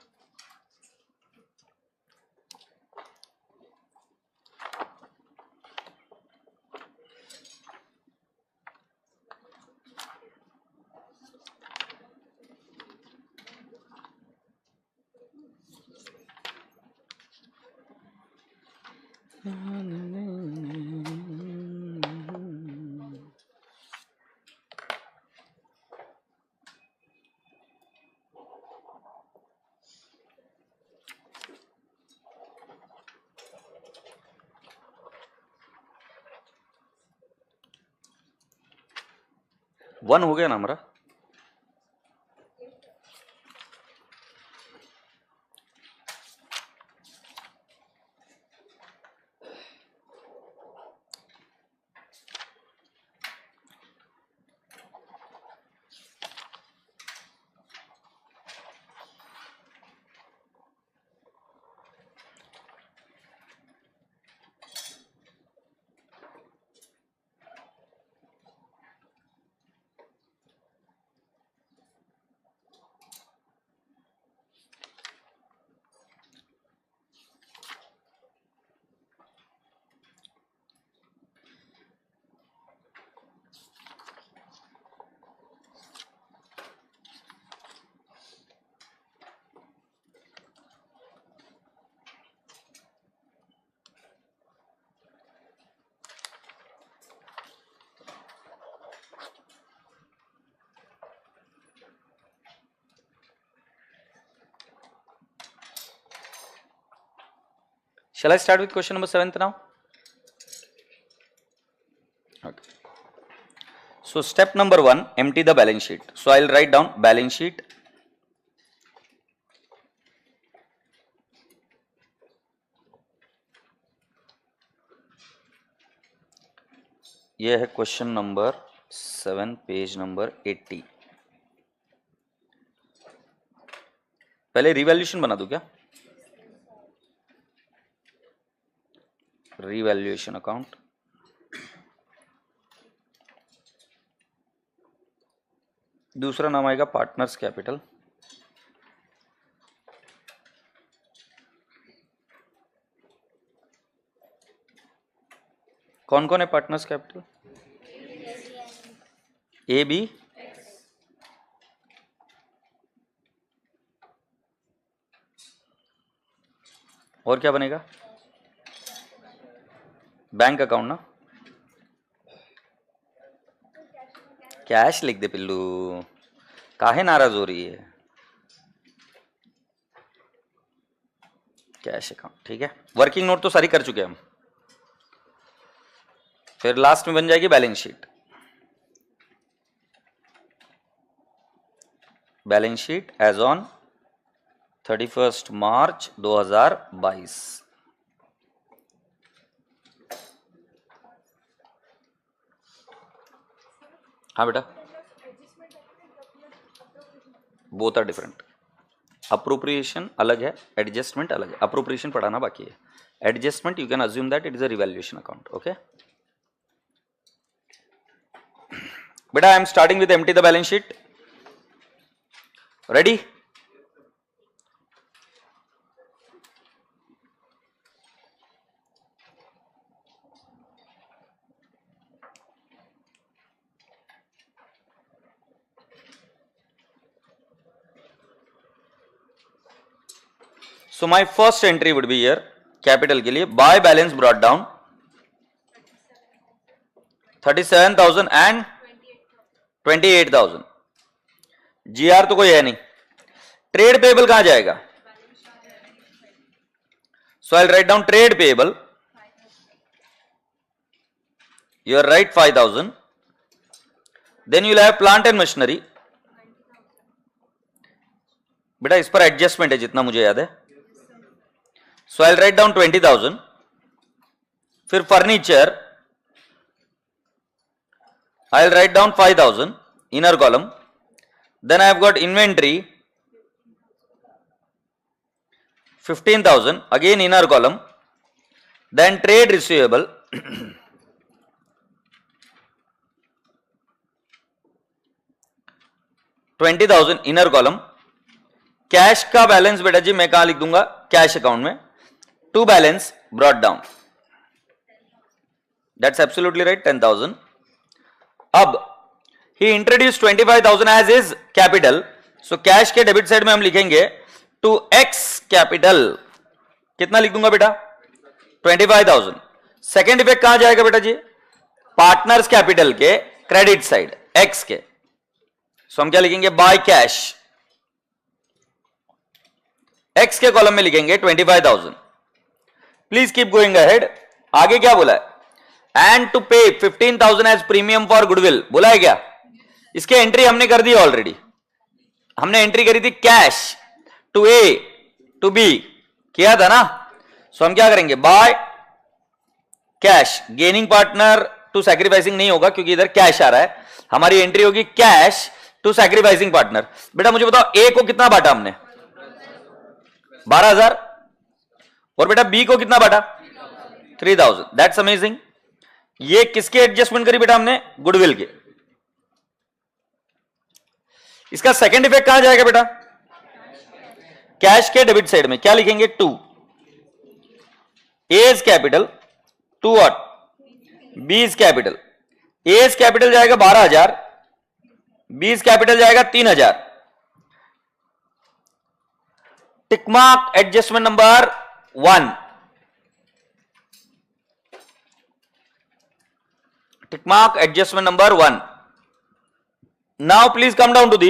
One हो गया ना हमारा? Shall I start with question number 7th now? Okay. So So step number 1, empty the balance sheet. So I'll write down balance sheet. ये है क्वेश्चन नंबर 7, पेज नंबर 80. पहले revaluation बना दूं क्या? Revaluation account. दूसरा नाम आएगा पार्टनर्स कैपिटल. कौन कौन है पार्टनर्स कैपिटल? ए बी और क्या बनेगा? बैंक अकाउंट ना. कैश लिख दे पिल्लू, काहे नाराज हो रही है? Cash account. ठीक है, वर्किंग नोट तो सारी कर चुके हैं हम. फिर लास्ट में बन जाएगी balance sheet. Balance sheet as on 31 March 2022. हाँ बेटा, बोथ आर डिफरेंट. अप्रोप्रिएशन अलग है, एडजस्टमेंट अलग है. अप्रोप्रिएशन पढ़ाना बाकी है. Adjustment you can assume that it is a revaluation account. Okay बेटा, I am starting with empty the balance sheet. Ready? So my first entry would be here, capital के लिए by balance brought down 37,000 and 28,000. GR तो कोई है नहीं. Trade payable कहां जाएगा? So I'll write down trade payable. You are right, 5,000. Then you'll have plant and machinery. बेटा इस पर एडजस्टमेंट है जितना मुझे याद है. So I'll write down 20,000. फिर furniture I'll write down 5,000 inner column. Then I have got inventory 15,000 again inner column. Then trade receivable 20,000 inner column. Cash का बैलेंस बेटा जी मैं कहां लिख दूंगा? कैश अकाउंट में. To balance brought down. That's absolutely right, 10,000. अब he introduce 25,000 as is capital. So cash के डेबिट साइड में हम लिखेंगे टू एक्स कैपिटल. कितना लिख दूंगा बेटा? 25,000. सेकेंड इफेक्ट कहां जाएगा बेटा जी? पार्टनर्स कैपिटल के क्रेडिट साइड एक्स के. सो हम क्या लिखेंगे? By cash. एक्स के कॉलम में लिखेंगे 25,000. Please keep going ahead. आगे क्या बोला है? एंड टू पे 15,000 एज प्रीमियम फॉर गुडविल. बोला है क्या? इसके एंट्री हमने कर दी ऑलरेडी. हमने एंट्री करी थी cash to A to B, किया था ना. सो हम क्या करेंगे? By cash. Gaining partner to sacrificing नहीं होगा क्योंकि इधर कैश आ रहा है. हमारी एंट्री होगी कैश टू सैक्रिफाइसिंग पार्टनर. बेटा मुझे बताओ ए को कितना बांटा हमने? 12,000. और बेटा बी को कितना बांटा? 3,000. That's amazing. ये किसके एडजस्टमेंट करी बेटा हमने? गुडविल के. इसका सेकंड इफेक्ट कहां जाएगा बेटा? कैश के डेबिट साइड में क्या लिखेंगे? To A's capital to what? B's capital. A's capital जाएगा 12,000, बीज कैपिटल जाएगा 3,000. Tick mark adjustment number 1. Tick mark adjustment number 1. Now please come down to the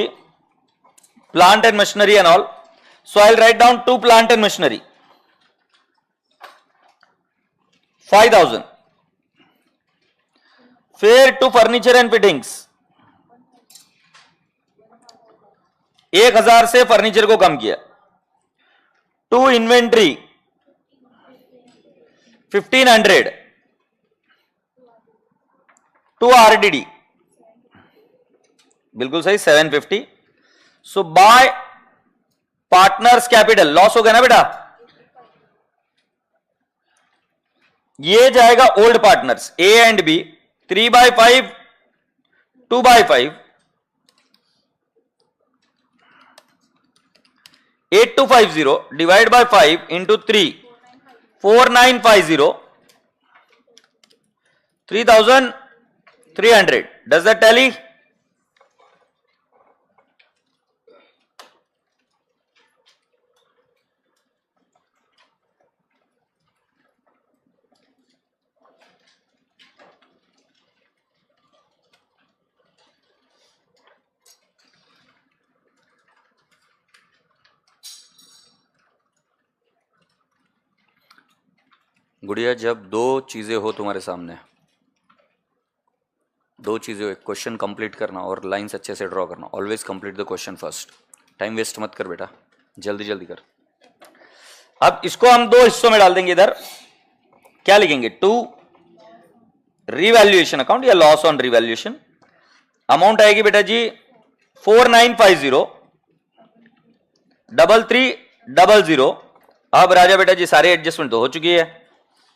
plant and machinery and all. So I'll write down to plant and machinery 5,000. फिर to furniture and fittings 1000 से furniture को कम किया, to inventory 1500, to RDD बिल्कुल सही 750. So by partners capital loss हो गया ना बेटा, ये जाएगा old partners A and B 3/5 2/5 8250 divide by 5 into 3 4950 3300. Does that tally? Gudiya, जब दो चीजें हो तुम्हारे सामने, दो चीजें हो, एक क्वेश्चन कंप्लीट करना और लाइंस अच्छे से ड्रॉ करना, always complete the question first. Time waste मत कर बेटा, जल्दी जल्दी कर. अब इसको हम दो हिस्सों में डाल देंगे. इधर क्या लिखेंगे? टू रिवैल्यूएशन अकाउंट या लॉस ऑन रिवैल्यूएशन. अमाउंट आएगी बेटा जी 4950 3300. अब राजा बेटा जी सारे एडजस्टमेंट तो हो चुकी है,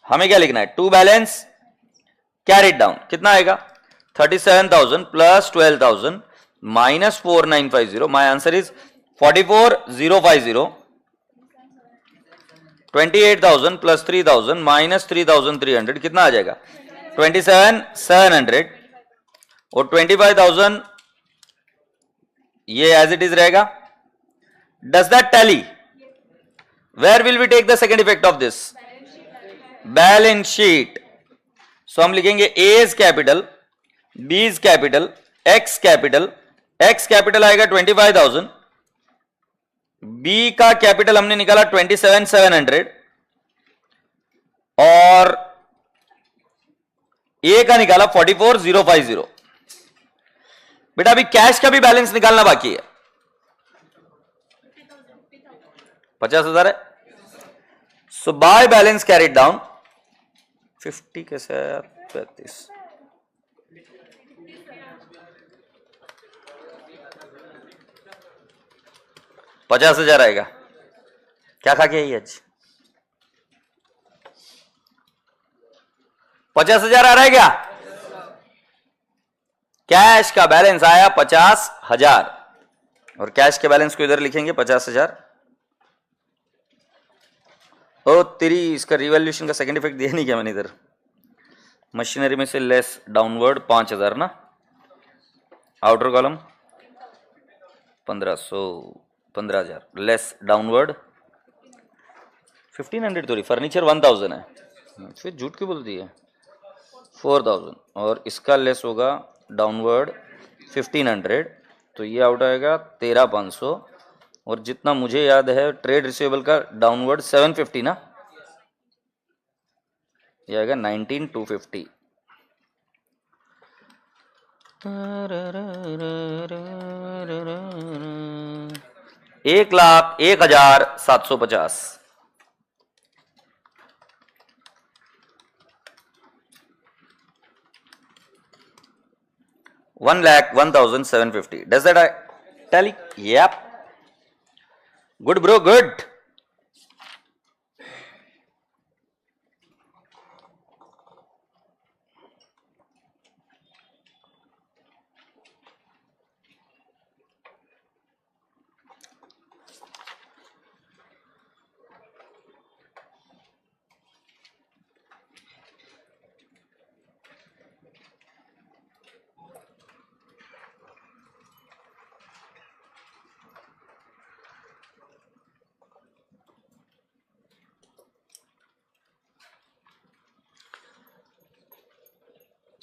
हमें क्या लिखना है? To balance carried down. कितना आएगा? 37,000 plus 12,000 minus 4950. My answer is 44,050. 28,000 plus 3,000 minus 3,300. कितना आ जाएगा? 27,700. और 25,000 ये एज इट इज रहेगा. Does that tally? Where will we take the second effect of this? Balance sheet. So हम लिखेंगे A is capital, B is capital, X capital. X capital आएगा 25,000, B का कैपिटल हमने निकाला 27,700 और ए का निकाला 44,050. बेटा अभी कैश का भी बैलेंस निकालना बाकी है. 50,000 है. सो बाय बैलेंस कैरिड डाउन 50 कैसे है? 35. $50,000 आएगा. क्या खा के आई आज? 50,000 आ रहा है क्या? कैश का बैलेंस आया 50,000 और कैश के बैलेंस को इधर लिखेंगे 50,000. ओ तेरी, इसका रिवैल्यूएशन का सेकंड इफेक्ट दिया नहीं क्या मैंने इधर? मशीनरी में से लेस डाउनवर्ड 5,000 ना, आउटर कॉलम 15,000 लेस डाउनवर्ड 1,500 थोड़ी, फर्नीचर 1,000 है, फिर झूठ क्यों बोलती है? 4,000 और इसका लेस होगा डाउनवर्ड 1,500. तो ये आउट आएगा 13,500 और जितना मुझे याद है ट्रेड रिसीवेबल का डाउनवर्ड 750 ना, ये आएगा 19,250. 1,01,750. 1,01,750. Does that tally? Yep. Good bro, good.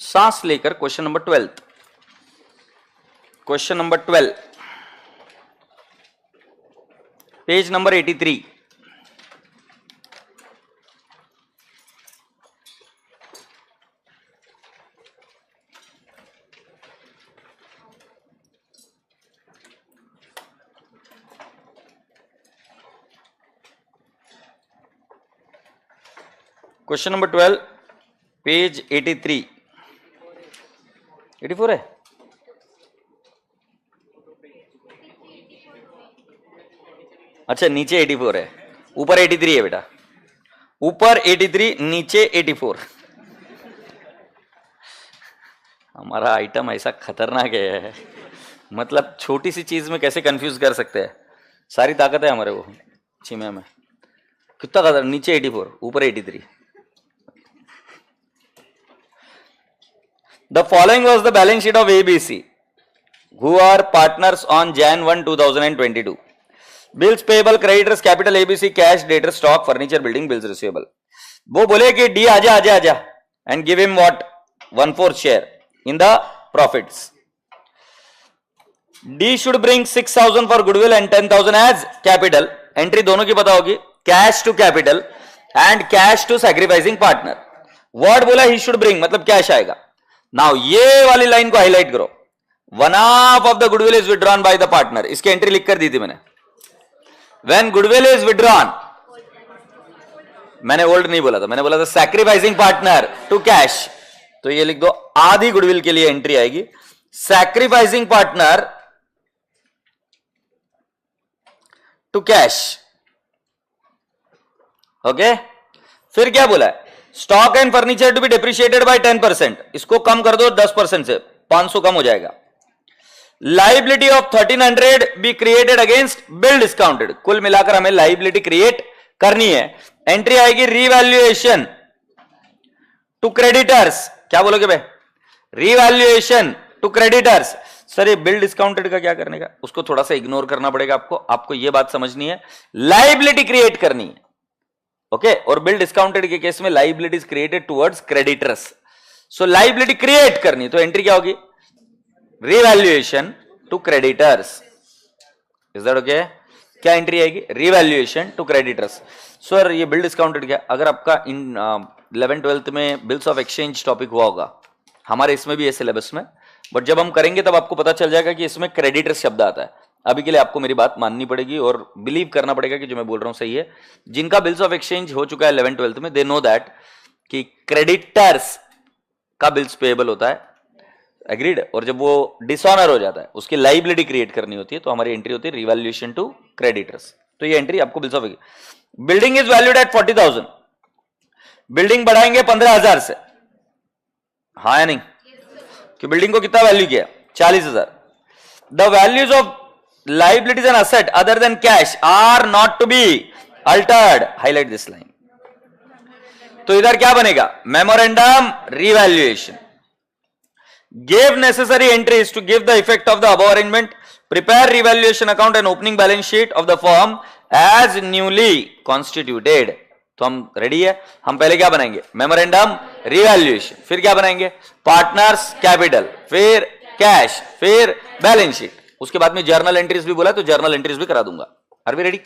सांस लेकर question number 12. Question number 12 page number 83. Question number 12 page 83 84 है। अच्छा नीचे 84 है, ऊपर 83 है बेटा, ऊपर 83 नीचे 84। हमारा आइटम ऐसा खतरनाक है, मतलब छोटी सी चीज में कैसे कंफ्यूज कर सकते हैं। सारी ताकत है हमारे वो छिमे में। कितना खतर, नीचे 84 ऊपर 83। The following was the balance sheet of ABC, who are partners on Jan 1, 2022. Bills payable, creditors, capital ABC, cash, debtors, stock, furniture, building, bills receivable. वो बोले कि डी आजा आजा आजा and give him what 1/4 share in the profits. D should bring 6,000 for goodwill and 10,000 as capital. Entry दोनों की पता होगी, cash to capital and cash to sacrificing partner. What बोला he should bring, मतलब कैश आएगा। नाउ ये वाली line को हाईलाइट करो, one half of the goodwill is withdrawn by the partner. इसकी एंट्री लिख कर दी थी मैंने, व्हेन गुडविल इज विड्रॉन, मैंने ओल्ड नहीं बोला था, मैंने बोला था सैक्रिफाइसिंग पार्टनर टू कैश, तो ये लिख दो, आधी गुडविल के लिए एंट्री आएगी sacrificing partner to cash. Okay, फिर क्या बोला है, stock and furniture to be depreciated by 10%, इसको कम कर दो 10% से, 500 कम हो जाएगा। Liability of 1300 be created against bill discounted, कुल मिलाकर हमें लाइबिलिटी क्रिएट करनी है। एंट्री आएगी रीवैल्यूएशन टू क्रेडिटर्स, क्या बोलोगे भाई, रीवैल्यूएशन टू क्रेडिटर्स। सर ये बिल डिस्काउंटेड का क्या करने का, उसको थोड़ा सा इग्नोर करना पड़ेगा आपको, आपको ये बात समझनी है, लाइबिलिटी क्रिएट करनी है। ओके, और बिल डिस्काउंटेड के केस में liabilities created towards creditors, so liability create करनी, तो एंट्री क्या होगी, revaluation to creditors. Is that okay, क्या एंट्री आएगी, रीवैल्यूएशन टू क्रेडिटर्स। सर ये बिल डिस्काउंटेड क्या, अगर आपका इन 11th-12th में बिल्स ऑफ एक्सचेंज टॉपिक हुआ होगा, हमारे इसमें भी है सिलेबस में, बट जब हम करेंगे तब आपको पता चल जाएगा कि इसमें क्रेडिटर्स शब्द आता है। अभी के लिए आपको मेरी बात माननी पड़ेगी और बिलीव करना पड़ेगा कि जो मैं बोल रहा हूं सही है। जिनका बिल्स ऑफ एक्सचेंज हो चुका है 11th-12th में, दे नो दैट कि क्रेडिटर्स का बिल्स पेएबल होता है, एग्रीड, और जब वो डिसऑनर हो जाता है उसकी लाइबिलिटी क्रिएट करनी होती है, तो हमारी एंट्री होती है रिवैल्यूएशन टू क्रेडिटर्स। तो ये एंट्री आपको bills of, building is valued eight 40,000, building बढ़ाएंगे 15,000 से, हाँ या नहीं, कि बिल्डिंग को कितना वैल्यू किया, 40,000। The values of liabilities and asset other than cash are not to be altered, highlight this line। तो इधर क्या बनेगा, memorandum revaluation, give necessary entries to give the effect of the above arrangement, prepare revaluation account and opening balance sheet of the firm as newly constituted। तो हम ready है, हम पहले क्या बनाएंगे, मेमोरेंडम रिवैल्यूएशन, फिर क्या बनाएंगे, पार्टनर्स कैपिटल, फिर कैश, फिर बैलेंस शीट, उसके बाद में जर्नल एंट्रीज भी बोला तो जर्नल एंट्रीज भी करा दूंगा। Are we ready?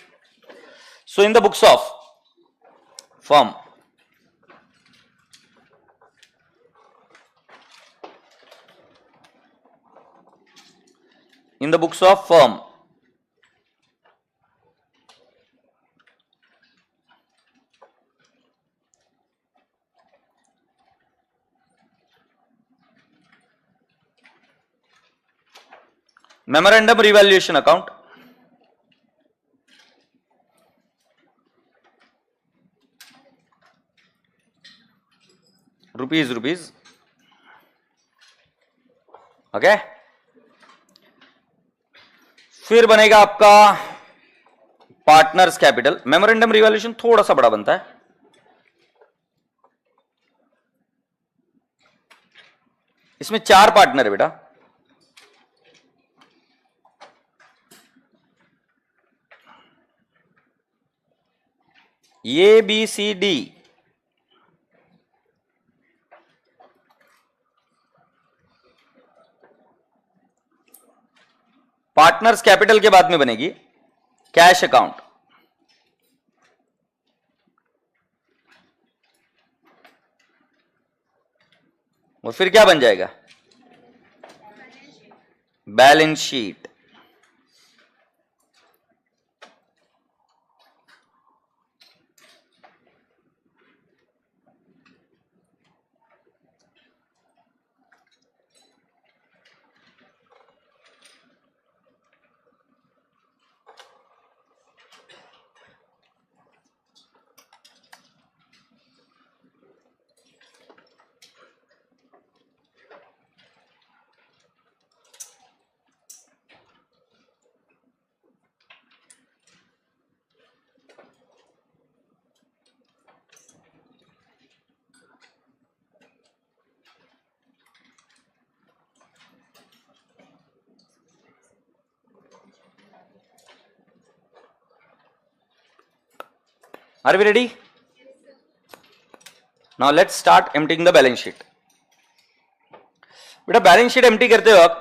So in the books of firm, in the books of firm, memorandum revaluation account, rupees, okay. फिर बनेगा आपका पार्टनर्स कैपिटल, मेमोरेंडम रिवैल्यूएशन थोड़ा सा बड़ा बनता है, इसमें 4 पार्टनर है बेटा, A B C D, partners capital के बाद में बनेगी कैश अकाउंट, और फिर क्या बन जाएगा, balance sheet. Are we ready? Now let's start emptying the balance sheet. बेटा बैलेंस शीट एम्प्टी करते वक्त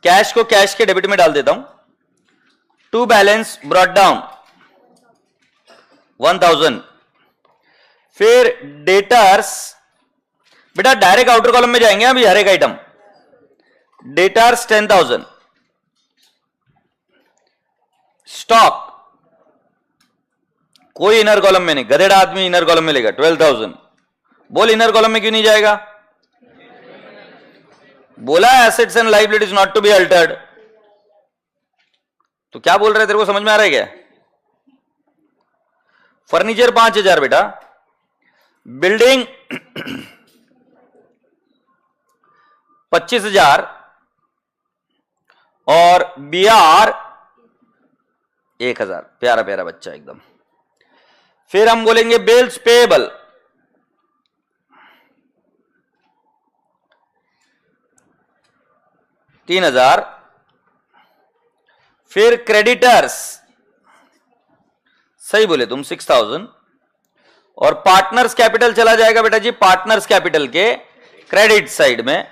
कैश को कैश के डेबिट में डाल देता हूं। To balance brought down 1000। फिर डेटर्स, बेटा डायरेक्ट आउटर कॉलम में जाएंगे अभी हर एक आइटम। डेटर्स 10,000। स्टॉक कोई इनर कॉलम में नहीं, गधेड़ा आदमी इनर कॉलम में लेगा 12,000। बोल इनर कॉलम में क्यों नहीं जाएगा? बोला assets and liabilities not to be altered. तो क्या बोल रहे, तेरे को समझ में आ रहा है क्या? फर्नीचर 5,000 बेटा, बिल्डिंग 25,000 और BR 1,000। प्यारा प्यारा बच्चा एकदम। फिर हम बोलेंगे बिल्स पेएबल 3,000। फिर क्रेडिटर्स, सही बोले तुम, 6,000। और पार्टनर्स कैपिटल चला जाएगा बेटा जी पार्टनर्स कैपिटल के क्रेडिट साइड में।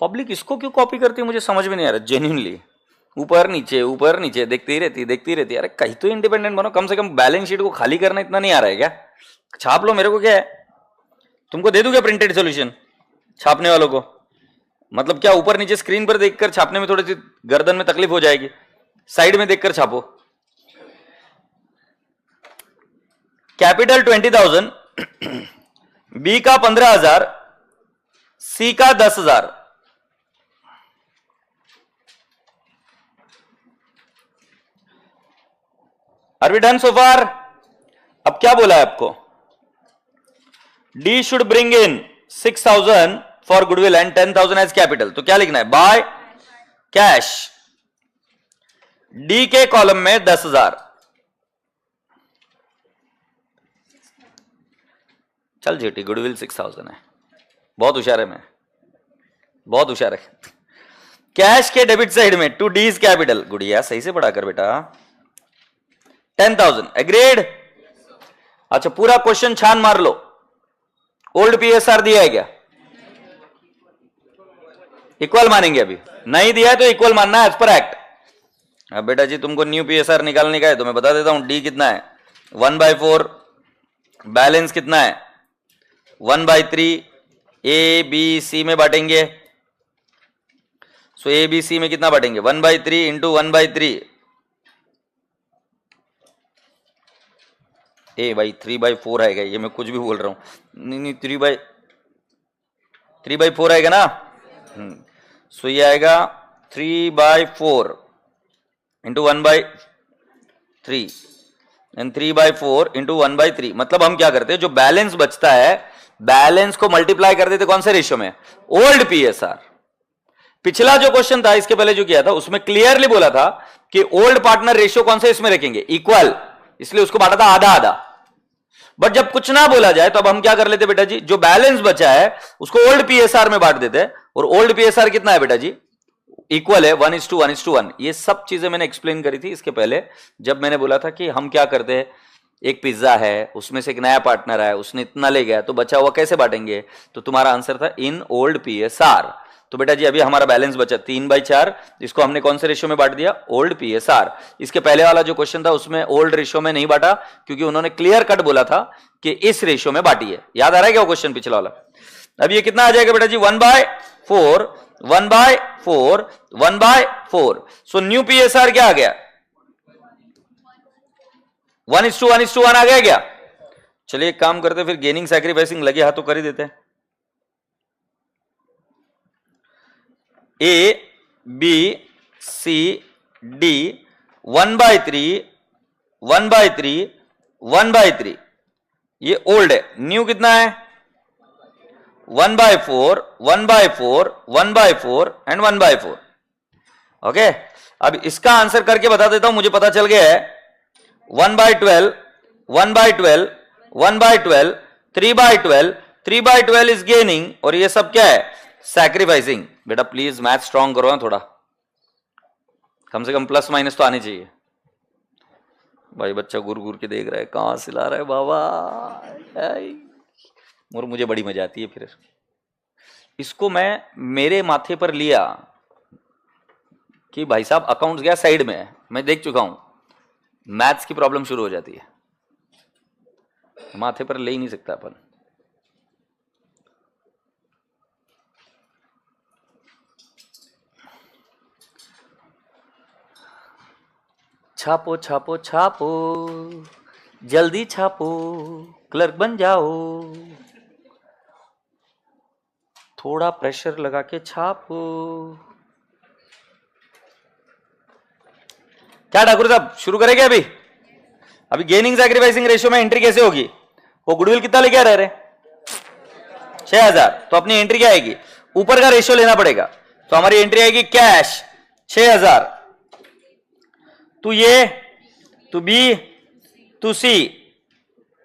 पब्लिक इसको क्यों कॉपी करती है मुझे समझ में नहीं आ रहा जेन्युइनली। ऊपर नीचे देखती रहती। अरे कहीं तो इंडिपेंडेंट बनो, कम से कम बैलेंस शीट को खाली करना इतना नहीं आ रहा है क्या? छाप लो, मेरे को क्या है, तुमको दे दूं क्या प्रिंटेड सॉल्यूशन छापने वालों को? मतलब क्या ऊपर नीचे स्क्रीन पर देखकर छापने में थोड़ी सी गर्दन में तकलीफ हो जाएगी, साइड में देखकर छापो। कैपिटल 20,000, बी का 15,000, सी का 10,000। Are we done so far? अब क्या बोला है आपको? D should bring in 6,000 for goodwill and 10,000 as capital. तो क्या लिखना है? By cash. डी के कॉलम में 10,000। चल जेटी, गुडविल 6,000 है, बहुत होशियार है, मैं बहुत होशियार है। कैश के डेबिट साइड में टू डीज कैपिटल, गुड़िया सही से पढ़ा कर बेटा, 10,000। एग्रीड? अच्छा पूरा क्वेश्चन छान मार लो। ओल्ड PSR दिया है क्या? इक्वल मानेंगे, अभी नहीं दिया है तो इक्वल मानना है एज पर एक्ट। अब बेटा जी तुमको न्यू PSR निकालने का है तो मैं बता देता हूं। डी कितना है? 1/4। बैलेंस कितना है? 1/3। ABC में बांटेंगे, सो ABC में कितना बांटेंगे? 1/3 इंटू 1/3। ए भाई 3/4 आएगा, ये मैं कुछ भी बोल रहा हूं। नहीं 3/4 आएगा ना। सो ये आएगा 3/4 इंटू 1/3 एंड 3/4 इंटू 1/3। मतलब हम क्या करते हैं, जो बैलेंस बचता है बैलेंस को मल्टीप्लाई कर देते कौन से रेशियो में? Old PSR। पिछला जो क्वेश्चन था इसके पहले जो किया था उसमें क्लियरली बोला था कि ओल्ड पार्टनर रेशियो कौन से इसमें रखेंगे? इक्वल, इसलिए उसको बांटा था आधा आधा। बट जब कुछ ना बोला जाए तो अब हम क्या कर लेते बेटा जी, जो बैलेंस बचा है उसको ओल्ड PSR में बांट देते हैं। और ओल्ड PSR कितना है बेटा जी? इक्वल है 1:1:1। ये सब चीजें मैंने एक्सप्लेन करी थी इसके पहले, जब मैंने बोला था कि हम क्या करते हैं, एक पिज्जा है उसमें से एक नया पार्टनर है, उसने इतना ले गया तो बचा हुआ कैसे बांटेंगे? तो तुम्हारा आंसर था इन ओल्ड PSR। तो बेटा जी अभी हमारा बैलेंस बचा 3/4, इसको हमने कौन से रेशियो में बांट दिया? Old PSR। इसके पहले वाला जो क्वेश्चन था उसमें ओल्ड रेशियो में नहीं बांटा, क्योंकि उन्होंने क्लियर कट बोला था कि इस रेशियो में बांटिए। याद आ रहा है क्या वो क्वेश्चन पिछला वाला? अब ये कितना आ जाएगा बेटा जी? 1/4, 1/4, 1/4। सो न्यू PSR क्या आ गया? 1:1:1 आ गया क्या? चलिए एक काम करते, फिर गेनिंग सैक्रिफाइसिंग लगे हाथ तो कर ही देते हैं। A, B, C, D 1/3, 1/3, 1/3। ये ओल्ड है। न्यू कितना है? 1/4, 1/4, 1/4 एंड 1/4। ओके, अब इसका आंसर करके बता देता हूं, मुझे पता चल गया है 1/12, 1/12, 1/12, 3/12, 3/12 इज गेनिंग, और ये सब क्या है? सैक्रिफाइसिंग। बेटा प्लीज मैथ स्ट्रॉन्ग करो ना थोड़ा, कम से कम प्लस माइनस तो आनी चाहिए। भाई बच्चा घूर घूर के देख रहा है, कहाँ से ला रहा है बाबा। और मुझे बड़ी मजा आती है फिर। इसको मैं मेरे माथे पर लिया कि भाई साहब अकाउंट्स गया साइड में है, मैं देख चुका हूं, मैथ्स की प्रॉब्लम शुरू हो जाती है, माथे पर ले ही नहीं सकता अपन। छापो छापो छापो, जल्दी छापो, क्लर्क बन जाओ, थोड़ा प्रेशर लगा के छापो। क्या ठाकुर साहब शुरू करेंगे अभी? अभी गेनिंग सैक्रिफाइसिंग रेशियो में एंट्री कैसे होगी? वो गुडविल कितना लेके आ रहे 6000, तो अपनी एंट्री क्या आएगी? ऊपर का रेशियो लेना पड़ेगा, तो हमारी एंट्री आएगी cash 6000, to A, to B, to C,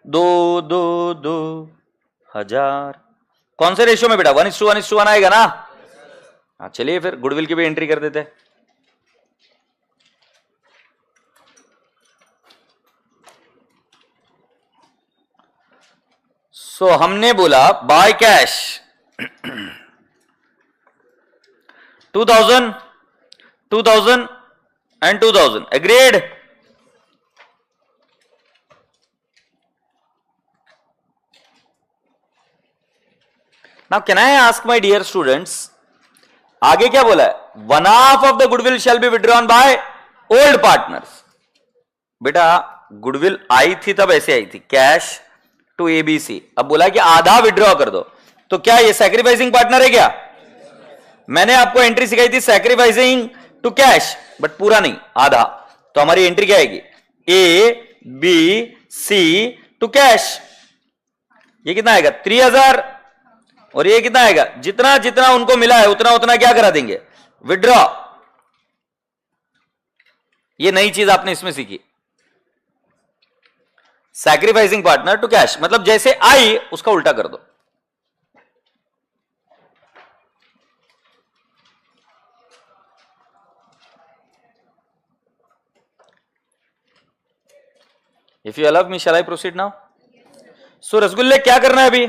2,2,2,000। कौन से रेशियो में बेटा? 1:1:1 आएगा ना? हाँ चलिए फिर गुडविल की भी एंट्री कर देते हैं। सो हमने बोला by cash 2000, 2000 and 2000, agreed? Now can I ask my dear students, आगे क्या बोला है? 1/2 of the goodwill shall be withdrawn by old partners। बेटा गुडविल आई थी तब ऐसे आई थी, कैश टू एबीसी, अब बोला कि आधा विड्रॉ कर दो, तो क्या ये सैक्रिफाइसिंग पार्टनर है क्या? मैंने आपको एंट्री सिखाई थी सैक्रिफाइसिंग टू कैश, बट पूरा नहीं, आधा, तो हमारी एंट्री क्या आएगी? A B C to cash. ये कितना आएगा? 3000, और ये कितना आएगा? जितना जितना उनको मिला है उतना उतना क्या करा देंगे? विड्रॉ। ये नई चीज आपने इसमें सीखी, सैक्रिफाइसिंग पार्टनर टू कैश, मतलब जैसे आई उसका उल्टा कर दो। If you allow me, shall I proceed now? So रसगुल्ले क्या करना है अभी?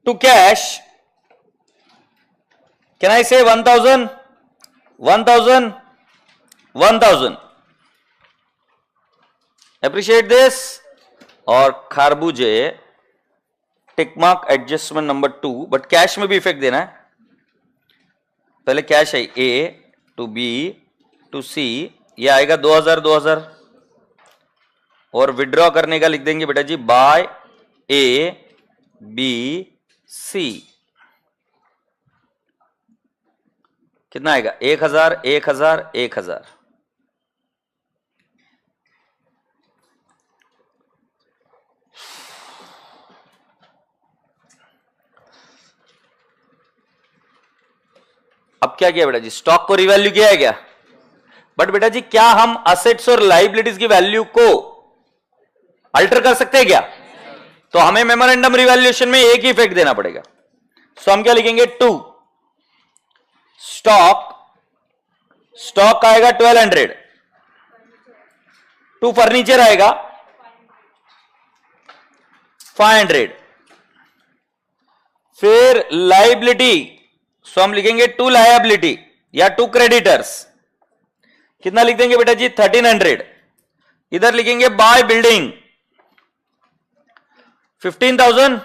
टू कैश, कैन आई से 1000, 1000, 1000, अप्रिशिएट दिस। और खारबूजे tick mark adjustment number 2, but cash में भी इफेक्ट देना है। पहले कैश है A to B to C, ये आएगा 2000, 2000, और विड्रॉ करने का लिख देंगे बेटा जी बाय ए बी सी। कितना आएगा? 1000, 1000, 1000। अब क्या किया बेटा जी? स्टॉक को रिवैल्यू किया है क्या? बट बेटा जी क्या हम असेट्स और लाइबिलिटीज की वैल्यू को अल्टर कर सकते हैं क्या? तो हमें मेमोरेंडम रिवैल्यूएशन में एक ही इफेक्ट देना पड़ेगा। सो हम क्या लिखेंगे? टू स्टॉक, स्टॉक आएगा 1200, टू फर्नीचर आएगा 500, फिर लाइबिलिटी, सो हम लिखेंगे टू लायबिलिटी या टू क्रेडिटर्स, कितना लिख देंगे बेटा जी? 1300। इधर लिखेंगे बाय बिल्डिंग 15,000,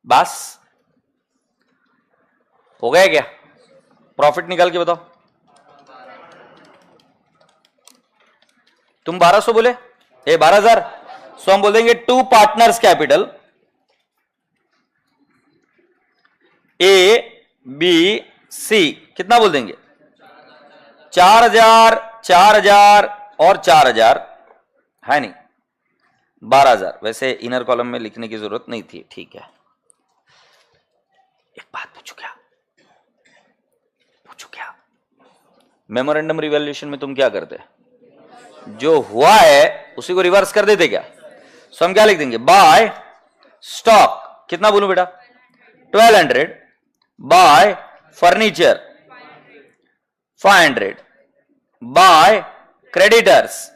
बस हो गया क्या? प्रॉफिट निकाल के बताओ। तुम 1200 बोले, 12,000, सो हम बोल देंगे to partners capital A B C, कितना बोल देंगे? 4000, 4000 और 4000 है नहीं, 12,000। वैसे इनर कॉलम में लिखने की जरूरत नहीं थी, ठीक है। एक बात पूछू क्या? मेमोरेंडम रिवैल्यूएशन में तुम क्या करते? जो हुआ है उसी को रिवर्स कर देते क्या? सो हम क्या लिख देंगे? बाय स्टॉक, कितना बोलूं बेटा? 1200, bye furniture 500 by creditors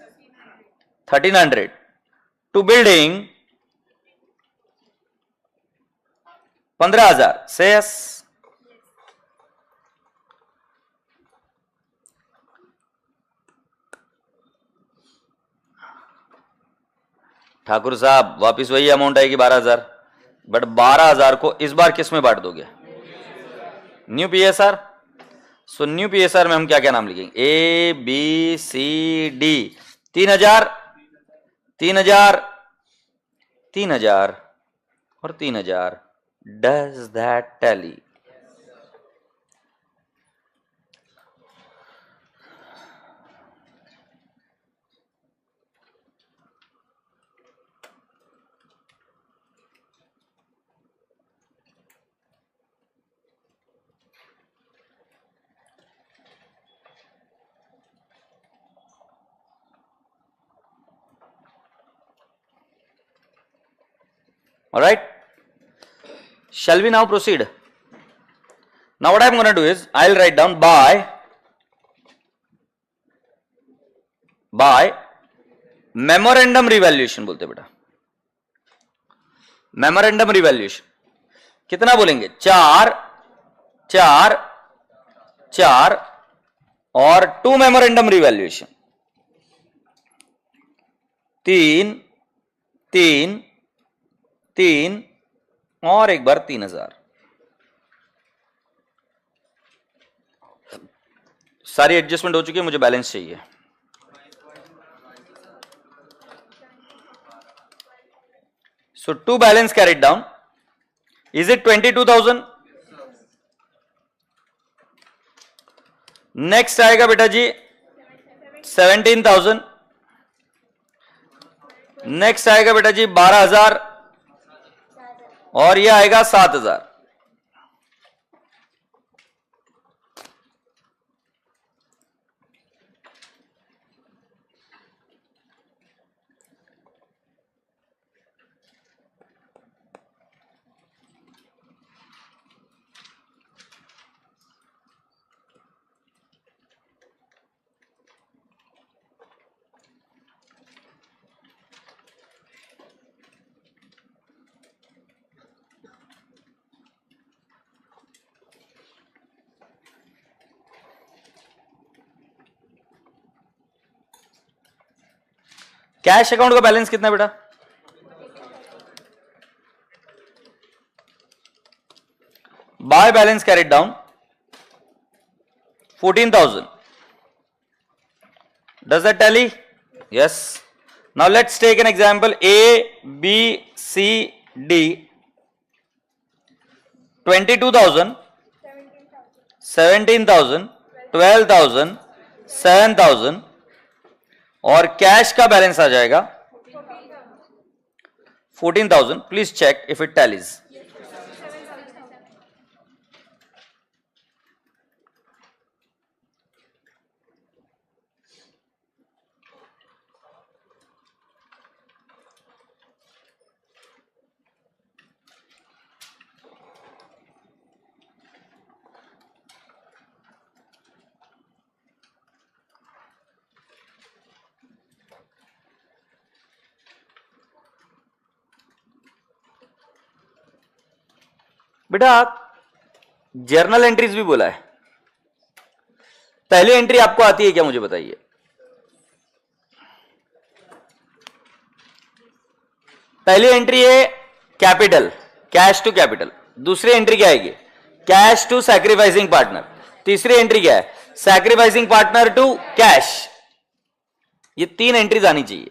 1300 to building 15,000. Say yes. Thakur साहब वापिस वही अमाउंट आएगी 12,000, बट 12,000 को इस बार किस में बांट दोगे? New PSR. So new PSR में हम क्या क्या नाम लिखेंगे? ए बी सी डी. 3,000 3,000 3,000 और 3,000. Does that tally? All right, shall we now proceed? Now what I'm going to do is I'll write down by memorandum revaluation. बोलते बेटा memorandum revaluation. कितना बोलेंगे? 4 4 4 और 2 memorandum revaluation. 3 3 3 और एक बार 3,000. सारी एडजस्टमेंट हो चुकी है, मुझे बैलेंस चाहिए. सो 2 balance carried down. Is it 22,000? Next आएगा बेटा जी 17,000. नेक्स्ट आएगा बेटा जी 12,000 और यह आएगा 7,000. कैश अकाउंट का बैलेंस कितना है बेटा? By balance carried down 14,000. Does that tally? Yes. Now let's take an example. A B C D 22,000 17,000 12,000 7,000 और कैश का बैलेंस आ जाएगा 14,000. Please check if it tallies. बेटा जर्नल एंट्रीज भी बोला है. पहली एंट्री आपको आती है क्या, मुझे बताइए? पहली एंट्री है कैपिटल, कैश टू कैपिटल. दूसरी एंट्री क्या आएगी? Cash to sacrificing partner. तीसरी एंट्री क्या है? Sacrificing partner to cash. ये 3 एंट्रीज आनी चाहिए.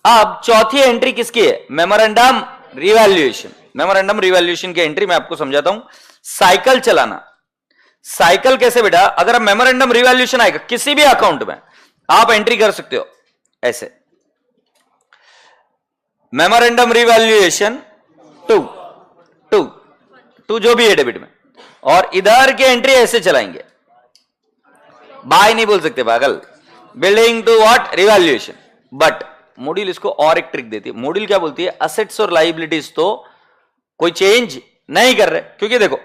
अब चौथी एंट्री किसकी है? Memorandum revaluation. मेमोरेंडम रिवैल्यूएशन की एंट्री मैं आपको समझाता हूं. साइकिल चलाना. साइकिल कैसे बेटा? अगर मेमोरेंडम रिवैल्यूएशन आएगा किसी भी अकाउंट में, आप एंट्री कर सकते हो ऐसे. मेमोरेंडम रिवैल्यूएशन 2 जो भी है डेबिट में, और इधर के एंट्री ऐसे चलाएंगे. बाय नहीं बोल सकते पागल. Building to what? Revaluation. But module इसको और एक ट्रिक देती है. मॉड्यूल क्या बोलती है? असेट्स और लायबिलिटीज तो कोई चेंज नहीं कर रहे, क्योंकि देखो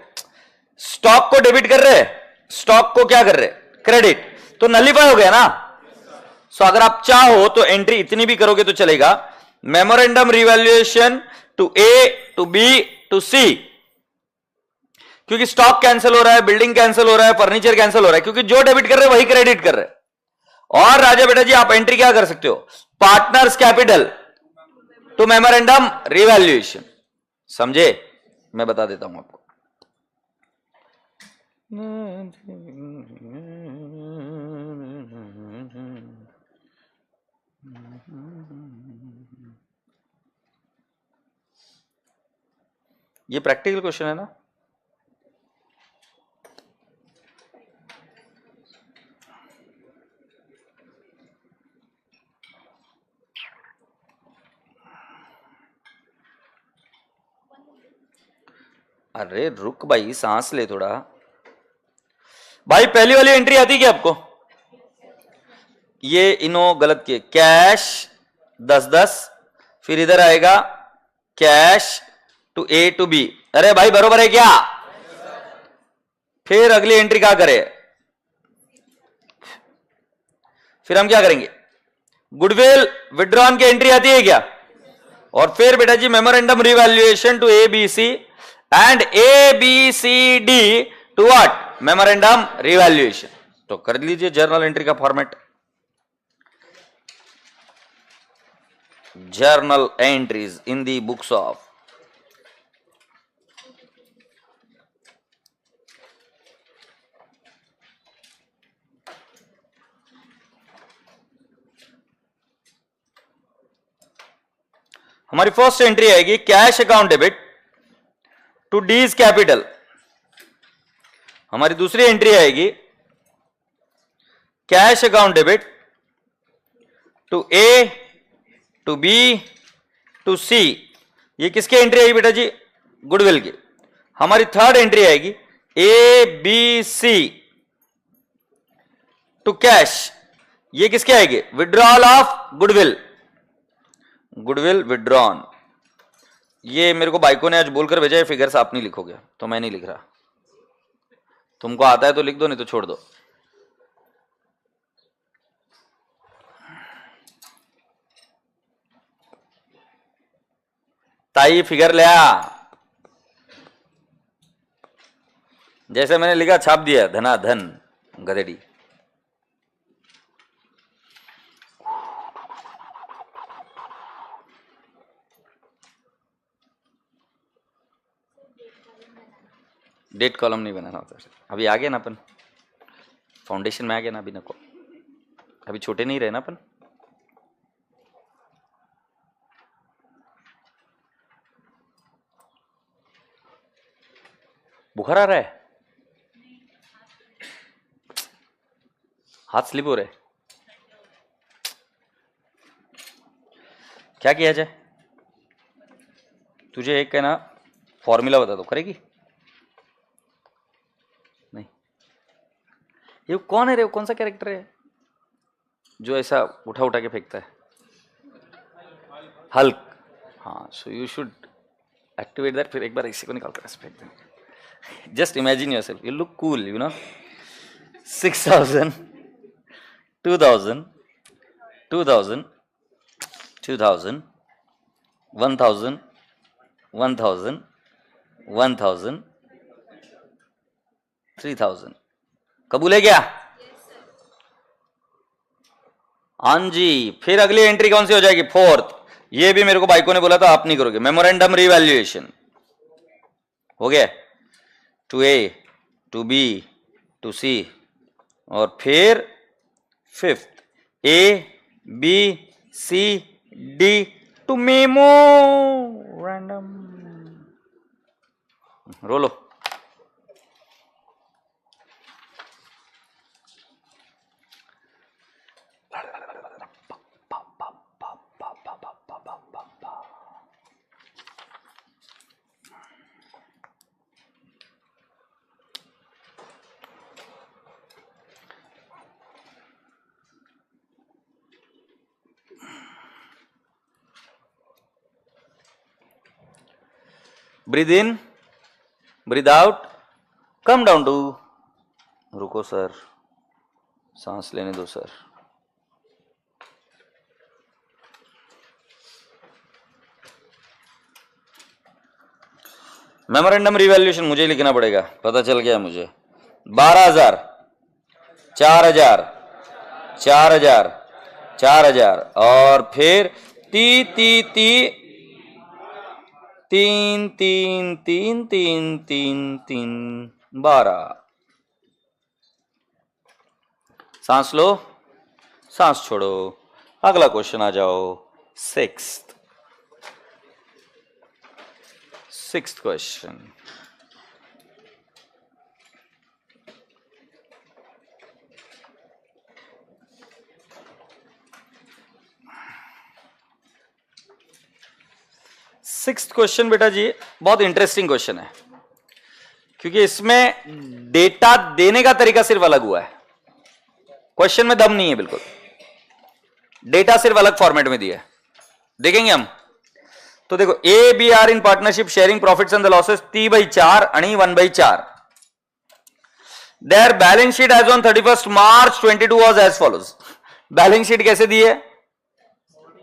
स्टॉक को डेबिट कर रहे हैं स्टॉक को क्या कर रहे, क्रेडिट, तो नलिफाई हो गया ना। सो अगर आप चाहो तो एंट्री इतनी भी करोगे तो चलेगा, memorandum revaluation to A to B to C, क्योंकि स्टॉक कैंसिल हो रहा है, बिल्डिंग कैंसिल हो रहा है, फर्नीचर कैंसिल हो रहा है, क्योंकि जो डेबिट कर रहे हैं वही क्रेडिट कर रहे हैं। और राजा बेटा जी आप एंट्री क्या कर सकते हो, partners capital to memorandum revaluation. समझे, मैं बता देता हूं आपको। ये प्रैक्टिकल क्वेश्चन है ना। अरे रुक भाई, सांस ले थोड़ा। भाई पहली वाली एंट्री आती क्या आपको, ये इनो गलत किए, कैश 10-10, फिर इधर आएगा cash to A to B. अरे भाई बरोबर है क्या, फिर अगली एंट्री क्या करें, फिर हम क्या करेंगे, गुडविल विड्रॉन की एंट्री आती है क्या, और फिर बेटा जी memorandum revaluation to A B C and A B C D to what, memorandum revaluation. तो कर लीजिए जर्नल एंट्री का format, journal entries in the books of हमारी फर्स्ट एंट्री आएगी cash account debit to D's capital. हमारी दूसरी entry आएगी cash account debit to A to B to C. ये किसकी एंट्री आएगी बेटा जी, गुडविल की। हमारी थर्ड एंट्री आएगी A B C to cash. ये किसके आएगी, withdrawal of goodwill, goodwill withdrawn. ये मेरे को बाइको ने आज बोलकर भेजा है, फिगर्स आप नहीं लिखोगे तो मैं नहीं लिख रहा, तुमको आता है तो लिख दो, नहीं तो छोड़ दो। ताई फिगर ले आ, जैसे मैंने लिखा छाप दिया, धना धन गधेड़ी। डेट कॉलम नहीं बनाना होता, अभी आ गया ना अपन, फाउंडेशन में आ गया ना अभी, नको अभी छोटे नहीं रहे ना अपन। बुखार आ रहा है, हाथ स्लिप हो रहे, क्या किया जाए, तुझे एक है ना फॉर्मूला बता दो, करेगी नहीं। ये कौन है रे, कौन सा कैरेक्टर है जो ऐसा उठा उठा के फेंकता है, हल्क। हाँ, so you should activate that, फिर एक बार इसी को निकाल कर ऐसे फेंक देंगे। Just imagine yourself, you look cool, you know, 6000 2000 2000 2000 1000 1000 1000 3000। कबूल है क्या, हाँ जी। फिर अगली एंट्री कौन सी हो जाएगी, फोर्थ। ये भी मेरे को बाइको ने बोला था, आप नहीं करोगे, मेमोरेंडम रिवैल्यूएशन हो गया, to A to B to C, और फिर fifth A B C D to memorandum. रोलो, breathe in, breathe out, come down to रुको सर, सांस लेने दो सर। मेमोरेंडम रिवैल्यूएशन मुझे लिखना पड़ेगा, पता चल गया मुझे। 12,000, 4,000, 4,000, 4,000 और फिर तीन तीन तीन तीन तीन 12। सांस लो, सांस छोड़ो। अगला क्वेश्चन आ जाओ। Sixth question. सिक्स्थ क्वेश्चन बेटा जी बहुत इंटरेस्टिंग क्वेश्चन है, क्योंकि इसमें डेटा देने का तरीका सिर्फ अलग हुआ है। क्वेश्चन में दम नहीं है बिल्कुल, डेटा सिर्फ अलग फॉर्मेट में दिया है। देखेंगे हम तो देखो, A B are in partnership sharing profits and the losses 3/4 आणि 1/4। Their balance sheet as on 31 March 22 was as follows. Balance sheet कैसे दी है?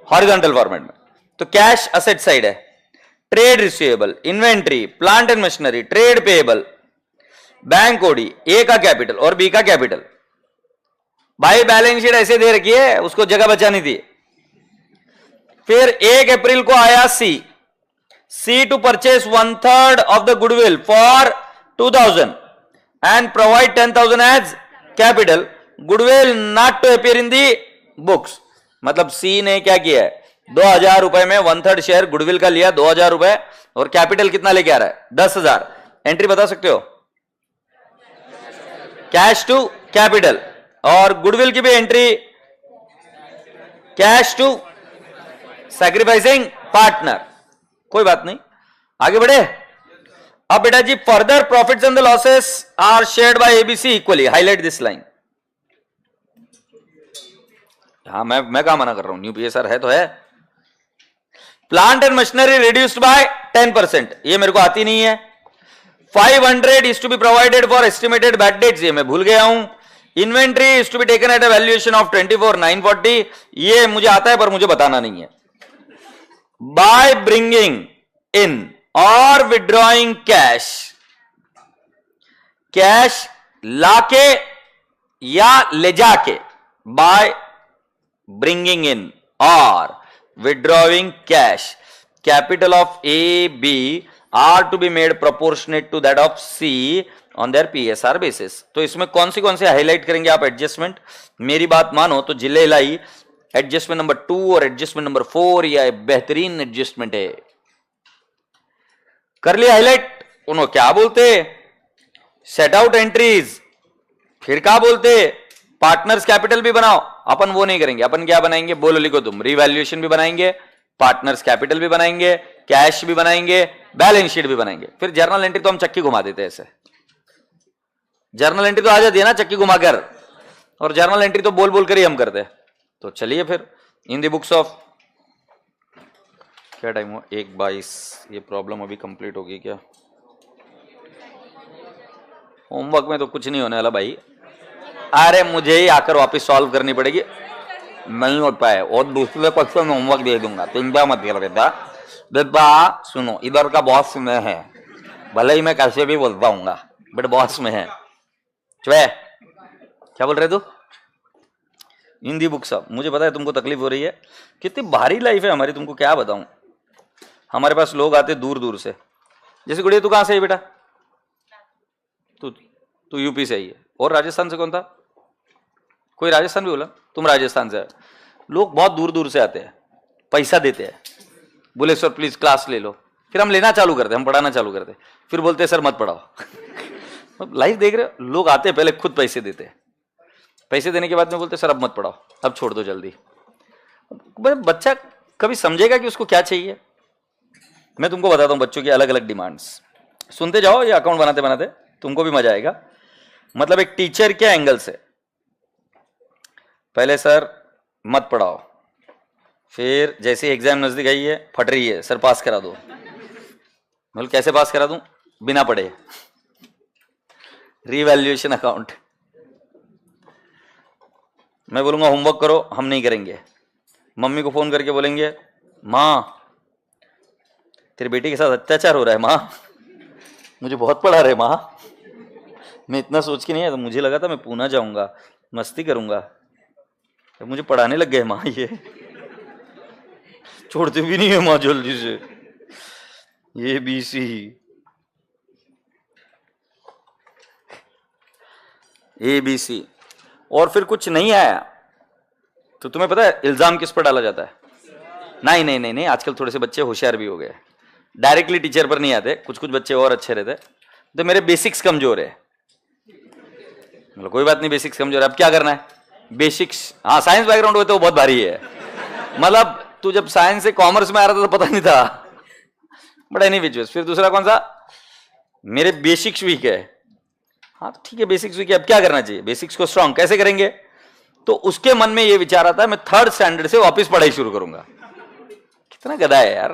हॉरिजॉन्टल फॉर्मेट में। तो कैश असेट साइड है, trade receivable, inventory, plant and machinery, trade payable, bank OD, A का capital और B का कैपिटल। भाई बैलेंस शीट ऐसे दे रखी है, उसको जगह बचानी थी। फिर 1 अप्रैल को आया C to purchase 1/3 of the goodwill for 2,000 and provide 10,000 as capital. Goodwill not to appear in the books. मतलब सी ने क्या किया है, 2,000 रुपए में 1/3 शेयर गुडविल का लिया, 2,000 रुपए, और कैपिटल कितना लेके आ रहा है? 10,000। एंट्री बता सकते हो? Cash to capital. और गुडविल की भी entry cash to sacrificing partner. कोई बात नहीं, आगे बढ़े। अब बेटा जी further profits and the losses are shared by ABC equally. Highlight this line. हाँ, मैं कहां मना कर रहा हूं, न्यू पीएसआर है तो है। Plant and machinery reduced by 10%, ये मेरे को आती नहीं है। 500 is to be provided for estimated bad debts, ये मैं भूल गया हूं। Inventory is to be taken at a valuation of 24,940, ये मुझे आता है पर मुझे बताना नहीं है। बाय ब्रिंगिंग इन और विड्रॉइंग कैश, कैश लाके या ले जाके, बाय ब्रिंगिंग इन और withdrawing cash, capital of A, B are to be made proportionate to that of C on their PSR basis। तो इसमें कौन से हाईलाइट करेंगे आप एडजस्टमेंट? मेरी बात मानो तो जिले इलाई एडजस्टमेंट नंबर 2 और एडजस्टमेंट नंबर 4 या बेहतरीन एडजस्टमेंट है। कर लिया हाईलाइट। उन्होंने क्या बोलते? Set out entries. फिर क्या बोलते? पार्टनर्स कैपिटल भी बनाओ। अपन वो नहीं करेंगे, अपन क्या बनाएंगे? बोलो, लिखो तुम। रिवैल्यूएशन भी बनाएंगे, पार्टनर्स कैपिटल भी बनाएंगे, कैश भी बनाएंगे, बैलेंस शीट भी बनाएंगे। फिर जर्नल एंट्री तो हम चक्की घुमा देते हैं ऐसे। जर्नल एंट्री तो आ जाती है ना चक्की घुमाकर, और जर्नल एंट्री तो बोल बोल कर ही हम करते हैं। तो चलिए फिर इन द बुक्स ऑफ, क्या टाइम हुआ? 1:22। ये प्रॉब्लम अभी कंप्लीट होगी क्या? होमवर्क में तो कुछ नहीं होने वाला भाई। अरे मुझे ही आकर वापस सॉल्व करनी पड़ेगी, नहीं हो पाए। और दूसरे क्वेश्चन में होमवर्क दे दूंगा, चिंता मत करो बेटा। बेटा सुनो, इधर का बॉस में है, भले ही मैं कैसे भी बोलता हूँ, बट बॉस में है। क्या बोल रहे तू? इन दी बुक्स ऑफ। मुझे पता है तुमको तकलीफ हो रही है, कितनी भारी लाइफ है हमारी, तुमको क्या बताऊं। हमारे पास लोग आते दूर दूर से। जैसे गुड़िया, तू कहां से है बेटा? तू यूपी से ही है। और राजस्थान से कौन था? कोई राजस्थान भी बोला? तुम राजस्थान से। लोग बहुत दूर दूर से आते हैं, पैसा देते हैं, बोले सर प्लीज क्लास ले लो। फिर हम लेना चालू करते, हम पढ़ाना चालू करते, फिर बोलते सर मत पढ़ाओ। लाइफ देख रहे हो, लोग आते हैं पहले खुद पैसे देते हैं, पैसे देने के बाद में बोलते सर अब मत पढ़ाओ, अब छोड़ दो जल्दी। बच्चा कभी समझेगा कि उसको क्या चाहिए? मैं तुमको बताता हूं बच्चों की अलग अलग डिमांड्स, सुनते जाओ, ये अकाउंट बनाते बनाते तुमको भी मजा आएगा। मतलब एक टीचर के एंगल से, पहले सर मत पढ़ाओ, फिर जैसे एग्जाम नजदीक आई है, फट रही है, सर पास करा दो। मतलब कैसे पास करा दूं? बिना पढ़े। रिवैल्यूएशन अकाउंट, मैं बोलूंगा होमवर्क करो, हम नहीं करेंगे। मम्मी को फोन करके बोलेंगे माँ तेरे बेटे के साथ अत्याचार हो रहा है माँ, मुझे बहुत पढ़ा रहे माँ। मैं इतना सोच के नहीं आया, तो मुझे लगा था मैं पूना जाऊंगा, मस्ती करूंगा, तो मुझे पढ़ाने लग गए माँ, ये छोड़ते भी नहीं है माँ जल्दी से। ये BC ABC। और फिर कुछ नहीं आया तो तुम्हें पता है इल्जाम किस पर डाला जाता है? नहीं नहीं नहीं नहीं, आजकल थोड़े से बच्चे होशियार भी हो गए, डायरेक्टली टीचर पर नहीं आते, कुछ कुछ बच्चे और अच्छे रहते, तो मेरे बेसिक्स कमजोर है। मतलब कोई बात नहीं, बेसिक्स कमजोर है, अब क्या करना है? बेसिक्स, हाँ साइंस बैकग्राउंड होते तो बहुत भारी है। मतलब तू जब साइंस से कॉमर्स में आ रहा था तो पता नहीं था, बट एनीवेज। फिर दूसरा कौन सा? मेरे बेसिक्स वीक है। हाँ तो ठीक है, बेसिक्स वीक है, अब क्या करना चाहिए? बेसिक्स को स्ट्रांग कैसे करेंगे? तो उसके मन में ये विचार आता है मैं 3rd स्टैंडर्ड से वापस पढ़ाई शुरू करूंगा। कितना गधा है यार,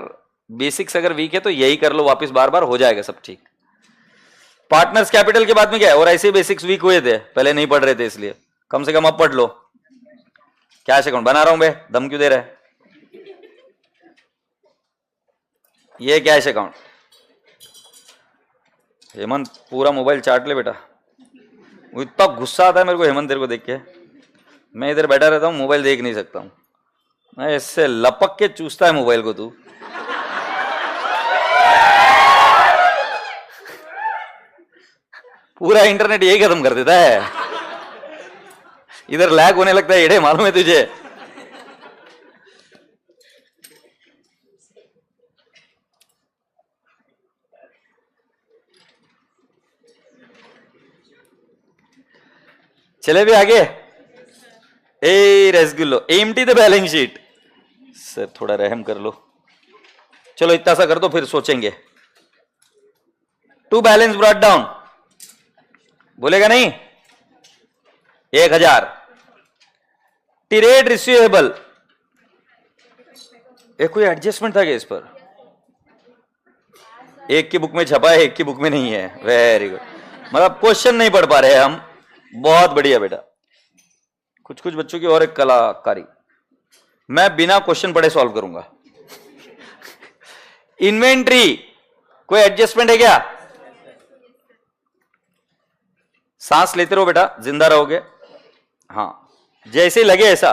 बेसिक्स अगर वीक है तो यही कर लो वापस, बार बार हो जाएगा सब ठीक। पार्टनर्स कैपिटल के बाद में क्या है? और ऐसे बेसिक्स वीक हुए थे, पहले नहीं पढ़ रहे थे, इसलिए कम से कम अब पढ़ लो। कैश अकाउंट बना रहा हूं बे, दम क्यों दे रहा है? ये कैश अकाउंट। हेमंत पूरा मोबाइल चाट ले बेटा, वो इतना गुस्सा आता है मेरे को हेमंत तेरे को देख के। मैं इधर बैठा रहता हूँ, मोबाइल देख नहीं सकता हूँ, मैं इससे लपक के चूसता है मोबाइल को तू। पूरा इंटरनेट यही खत्म कर देता है, इधर लैग होने लगता है, एड़े मालूम है तुझे? चले भी आगे। ए रसगुल्लो, empty the balance sheet. Sir थोड़ा रहम कर लो, चलो इतना सा कर दो फिर सोचेंगे। टू बैलेंस ब्रॉट डाउन, बोलेगा नहीं? 1000। ट्रेड रिसीवेबल, कोई एडजस्टमेंट था क्या इस पर? एक की बुक में छपा है, एक की बुक में नहीं है। वेरी गुड, मतलब क्वेश्चन नहीं पढ़ पा रहे हैं हम, बहुत बढ़िया बेटा। कुछ कुछ बच्चों की और एक कलाकारी, मैं बिना क्वेश्चन पढ़े सॉल्व करूंगा। इन्वेंट्री, कोई एडजस्टमेंट है क्या? सांस लेते रहो बेटा, जिंदा रहोगे। हाँ जैसे ही लगे ऐसा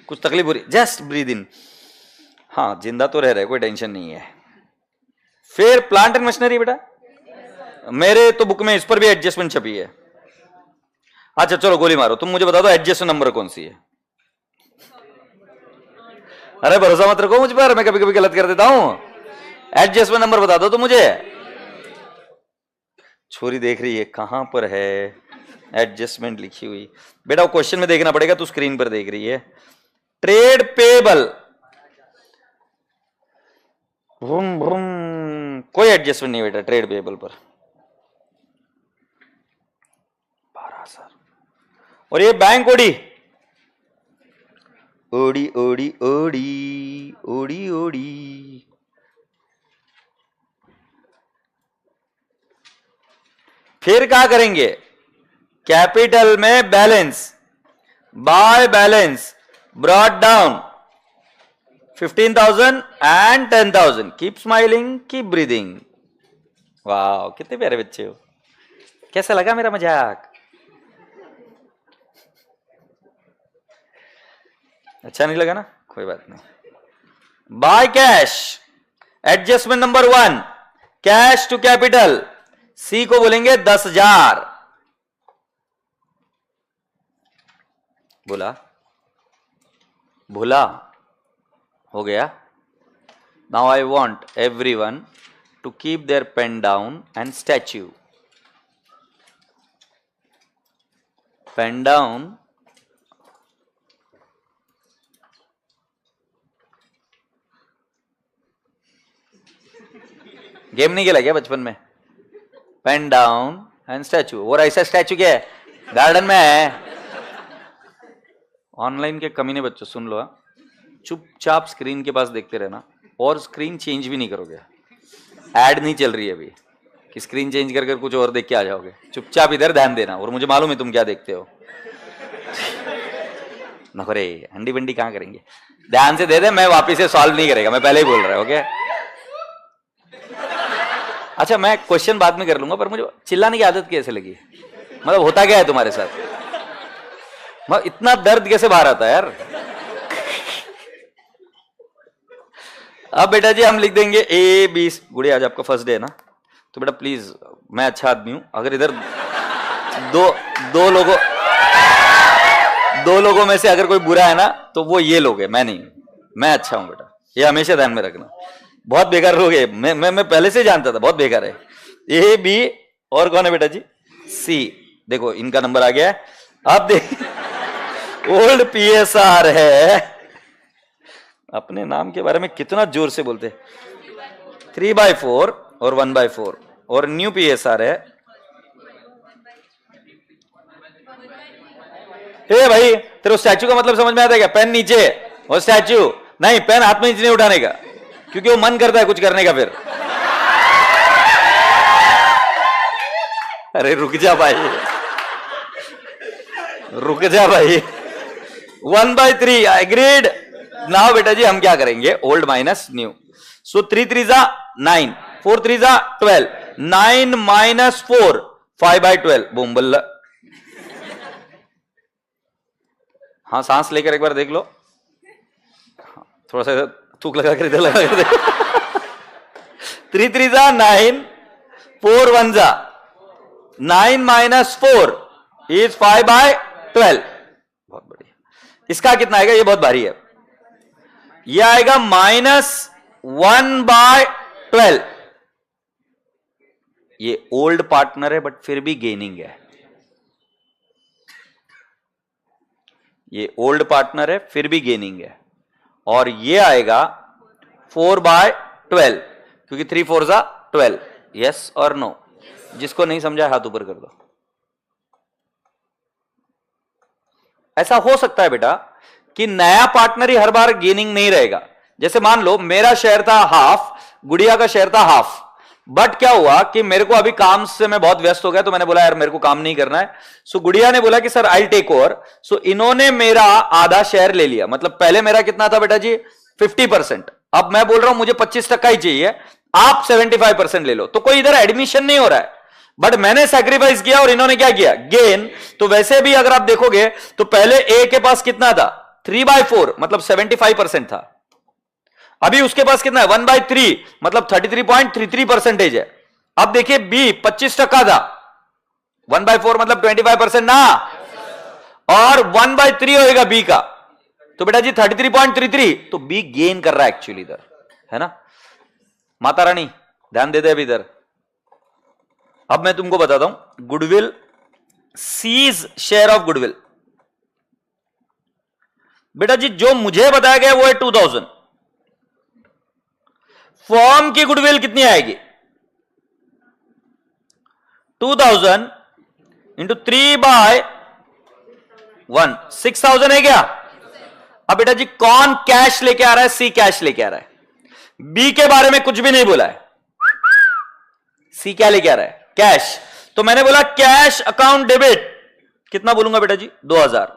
कुछ तकलीफ हो रही, जस्ट ब्रीद इन। हाँ जिंदा तो रह रहे, कोई टेंशन नहीं है। फिर प्लांट एंड मशीनरी बेटा, मेरे तो बुक में इस पर भी एडजस्टमेंट छपी है। अच्छा चलो गोली मारो, तुम मुझे बता दो एडजस्टमेंट नंबर कौन सी है? अरे भरोसा मत रखो मुझ पर, मैं कभी कभी गलत कर देता हूं। एडजस्टमेंट नंबर बता दो तो मुझे। छोरी देख रही है कहां पर है एडजस्टमेंट लिखी हुई। बेटा वो क्वेश्चन में देखना पड़ेगा, तू स्क्रीन पर देख रही है। ट्रेड पेबल, कोई एडजस्टमेंट नहीं बेटा ट्रेड पेबल पर। 12,000। और ये bank OD, OD OD OD OD OD. फिर क्या करेंगे? कैपिटल में balance, by balance brought down 15,000 and 10,000। Keep smiling, keep breathing. वाह कितने प्यारे बच्चे हो। कैसा लगा मेरा मजाक? अच्छा नहीं लगा ना, कोई बात नहीं। By cash, adjustment number 1, cash to capital. C को बोलेंगे 10,000। बोला भूला हो गया। Now I want everyone to keep their pen down and statue. Pen down, game नहीं खेला क्या बचपन में? Pen down and statue. और ऐसा स्टैचू क्या है? गार्डन में है। ऑनलाइन के कमीने बच्चों सुन लो, चुपचाप स्क्रीन के पास देखते रहना, और स्क्रीन चेंज भी नहीं करोगे। ऐड नहीं चल रही है अभी कि स्क्रीन चेंज कर कर कुछ और देख के आ जाओगे। चुपचाप इधर ध्यान देना, और मुझे मालूम है तुम क्या देखते हो। नखरे हंडी बंडी कहां करेंगे, ध्यान से दे दे, मैं वापिस से सॉल्व नहीं करेगा, मैं पहले ही बोल रहा हूं। ओके अच्छा मैं क्वेश्चन बाद में कर लूंगा, पर मुझे चिल्लाने की आदत कैसे लगी, मतलब होता क्या है तुम्हारे साथ, मतलब इतना दर्द कैसे बाहर आता है यार। अब बेटा जी हम लिख देंगे ए बी, गुड़िया आज आपका फर्स्ट डे है ना, तो बेटा प्लीज, मैं अच्छा आदमी हूं, अगर इधर दो लोगों में से अगर कोई बुरा है ना तो वो ये लोग है, मैं नहीं, मैं अच्छा हूं बेटा, ये हमेशा ध्यान में रखना। बहुत बेकार लोग है, मैं पहले से जानता था बहुत बेकार है। ए बी और कौन है बेटा जी, सी, देखो इनका नंबर आ गया है। अब देख ओल्ड पीएसआर है, अपने नाम के बारे में कितना जोर से बोलते, 3/4 और 1/4, और न्यू पीएसआर है, ए भाई तेरे स्टैचू का मतलब समझ में आता है क्या, पेन नीचे और स्टैचू नहीं, पेन हाथ में नीचे नहीं उठाने का, क्योंकि वो मन करता है कुछ करने का फिर। अरे रुक जा भाई, रुक जा भाई, 1/3 एग्रीड। नाउ बेटा जी हम क्या करेंगे, ओल्ड माइनस न्यू, सो 3 3 जा 9, 4 3 जा 12, 9 माइनस 4 5/12, बूम बल्ला। हाँ सांस लेकर एक बार देख लो, थोड़ा सा थूक लगा कर इधर लगा कर देखो। 3 3 जा 9, 4 1 जा 9 माइनस 4 इज 5/12, बहुत बढ़िया। इसका कितना आएगा, ये बहुत भारी है, ये आएगा -1/12। ये ओल्ड पार्टनर है बट फिर भी गेनिंग है, ये ओल्ड पार्टनर है फिर भी गेनिंग है, और ये आएगा 4/12, क्योंकि 3 4 जा 12। यस और नो, जिसको नहीं समझा हाथ ऊपर कर दो। ऐसा हो सकता है बेटा कि नया पार्टनर ही हर बार गेनिंग नहीं रहेगा, जैसे मान लो मेरा शेयर था हाफ, गुड़िया का शेयर था हाफ, बट क्या हुआ कि मेरे को अभी काम से मैं बहुत व्यस्त हो गया, तो मैंने बोला यार मेरे को काम नहीं करना है, सो गुड़िया ने बोला कि सर आई टेक ओवर, सो इन्होंने मेरा आधा शेयर ले लिया, मतलब पहले मेरा कितना था बेटा जी 50%, अब मैं बोल रहा हूं मुझे 25% ही चाहिए, आप 75% ले लो, तो कोई इधर एडमिशन नहीं हो रहा है, बट मैंने सैक्रिफाइस किया और इन्होंने क्या किया, गेन। तो वैसे भी अगर आप देखोगे तो पहले ए के पास कितना था 3/4, मतलब 75% था, अभी उसके पास कितना है 1/3, मतलब 33.33% है। अब देखिए बी 25% था, 1/4 मतलब 25% ना, और 1/3 होएगा बी का, तो बेटा जी 33.33, तो बी गेन कर रहा है एक्चुअली इधर, है ना। माता रानी ध्यान दे दे अभी इधर। अब मैं तुमको बताता हूं, goodwill, C's share of goodwill, बेटा जी जो मुझे बताया गया वो है 2000, फॉर्म की गुडविल कितनी आएगी, 2000 इंटू 3/1, 6000 है क्या। अब बेटा जी कौन कैश लेके आ रहा है, सी कैश लेके आ रहा है, बी के बारे में कुछ भी नहीं बोला है, सी क्या लेके आ रहा है, कैश, तो मैंने बोला कैश अकाउंट डेबिट, कितना बोलूंगा बेटा जी 2000,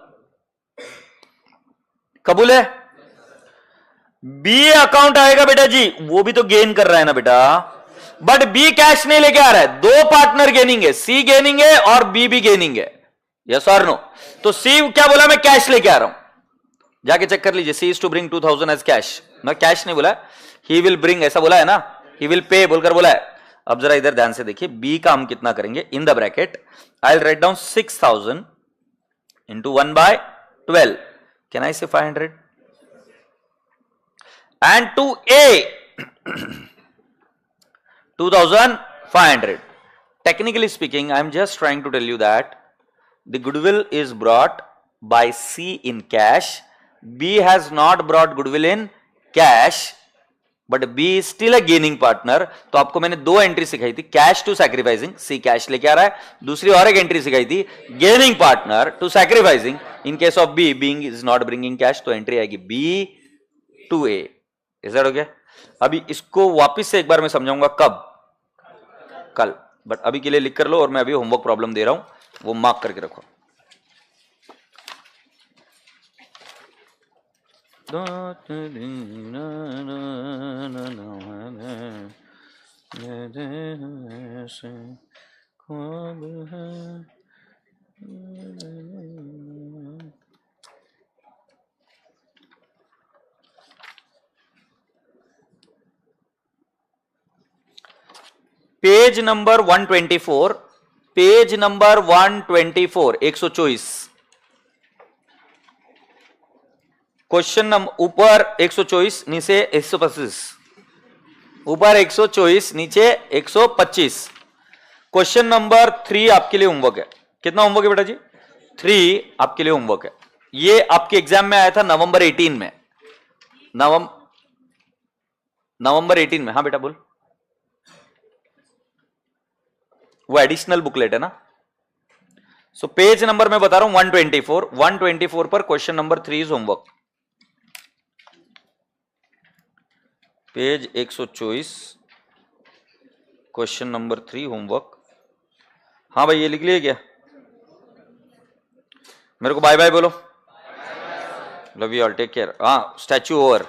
कबूल है। बी अकाउंट आएगा बेटा जी, वो भी तो गेन कर रहा है ना बेटा, बट बी कैश नहीं लेके आ रहा है, दो पार्टनर गेनिंग है, सी गेनिंग है और बी भी गेनिंग है, यस और नो। तो सी क्या बोला, मैं कैश लेके आ रहा हूं, जाके चेक कर लीजिए, C is to bring 2000 as cash, मैं कैश नहीं बोला, ही विल ब्रिंग ऐसा बोला है ना, ही विल पे बोलकर बोला है। अब जरा इधर ध्यान से देखिए, बी का हम कितना करेंगे, in the bracket I will write down 6000 into 1/12, can I से 500, and to A 2500. Technically speaking, I am just trying to tell you that the goodwill is brought by C in cash, B has not brought goodwill in cash, but B is still a gaining partner. तो आपको मैंने दो entry सिखाई थी, cash to sacrificing, C cash लेके आ रहा है, दूसरी और एक एंट्री सिखाई थी gaining partner to sacrificing, in case of B being is not bringing cash, तो एंट्री आएगी B to A। Is that okay. अभी इसको वापस से एक बार मैं समझाऊंगा, कब, कल, बट अभी के लिए लिख कर लो, और मैं अभी होमवर्क प्रॉब्लम दे रहा हूं, वो मार्क करके रखो। Page number 124, page number 124, 124 question number ऊपर 124 नीचे 125, ऊपर 124 नीचे 125। क्वेश्चन नंबर 3 आपके लिए होमवर्क है। कितना होमवर्क है बेटा जी? 3 आपके लिए होमवर्क है। ये आपके एग्जाम में आया था नवंबर 18 में, नवंबर 18 में। हाँ बेटा बोल। वो एडिशनल बुकलेट है ना। सो पेज नंबर मैं बता रहा हूं 124, 124 पर question number 3 is homework. Page 124 question number 3 homework. हाँ भाई ये लिख लिया क्या? मेरे को बाय बाय बोलो। Love you all, take care. हाँ स्टैच्यू ओवर।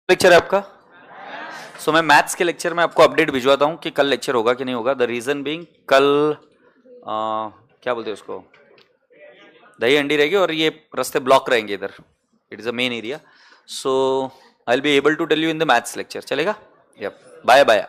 लेक्चर है आपका। सो मैं मैथ्स के लेक्चर में आपको अपडेट भिजवाता हूं कि कल लेक्चर होगा कि नहीं होगा। द रीजन बीइंग कल क्या बोलते हैं उसको, दही अंडी रहेगी और ये रास्ते ब्लॉक रहेंगे इधर। It is a main area. So I will be able to tell you in the maths lecture. चलेगा? Yup, bye bye.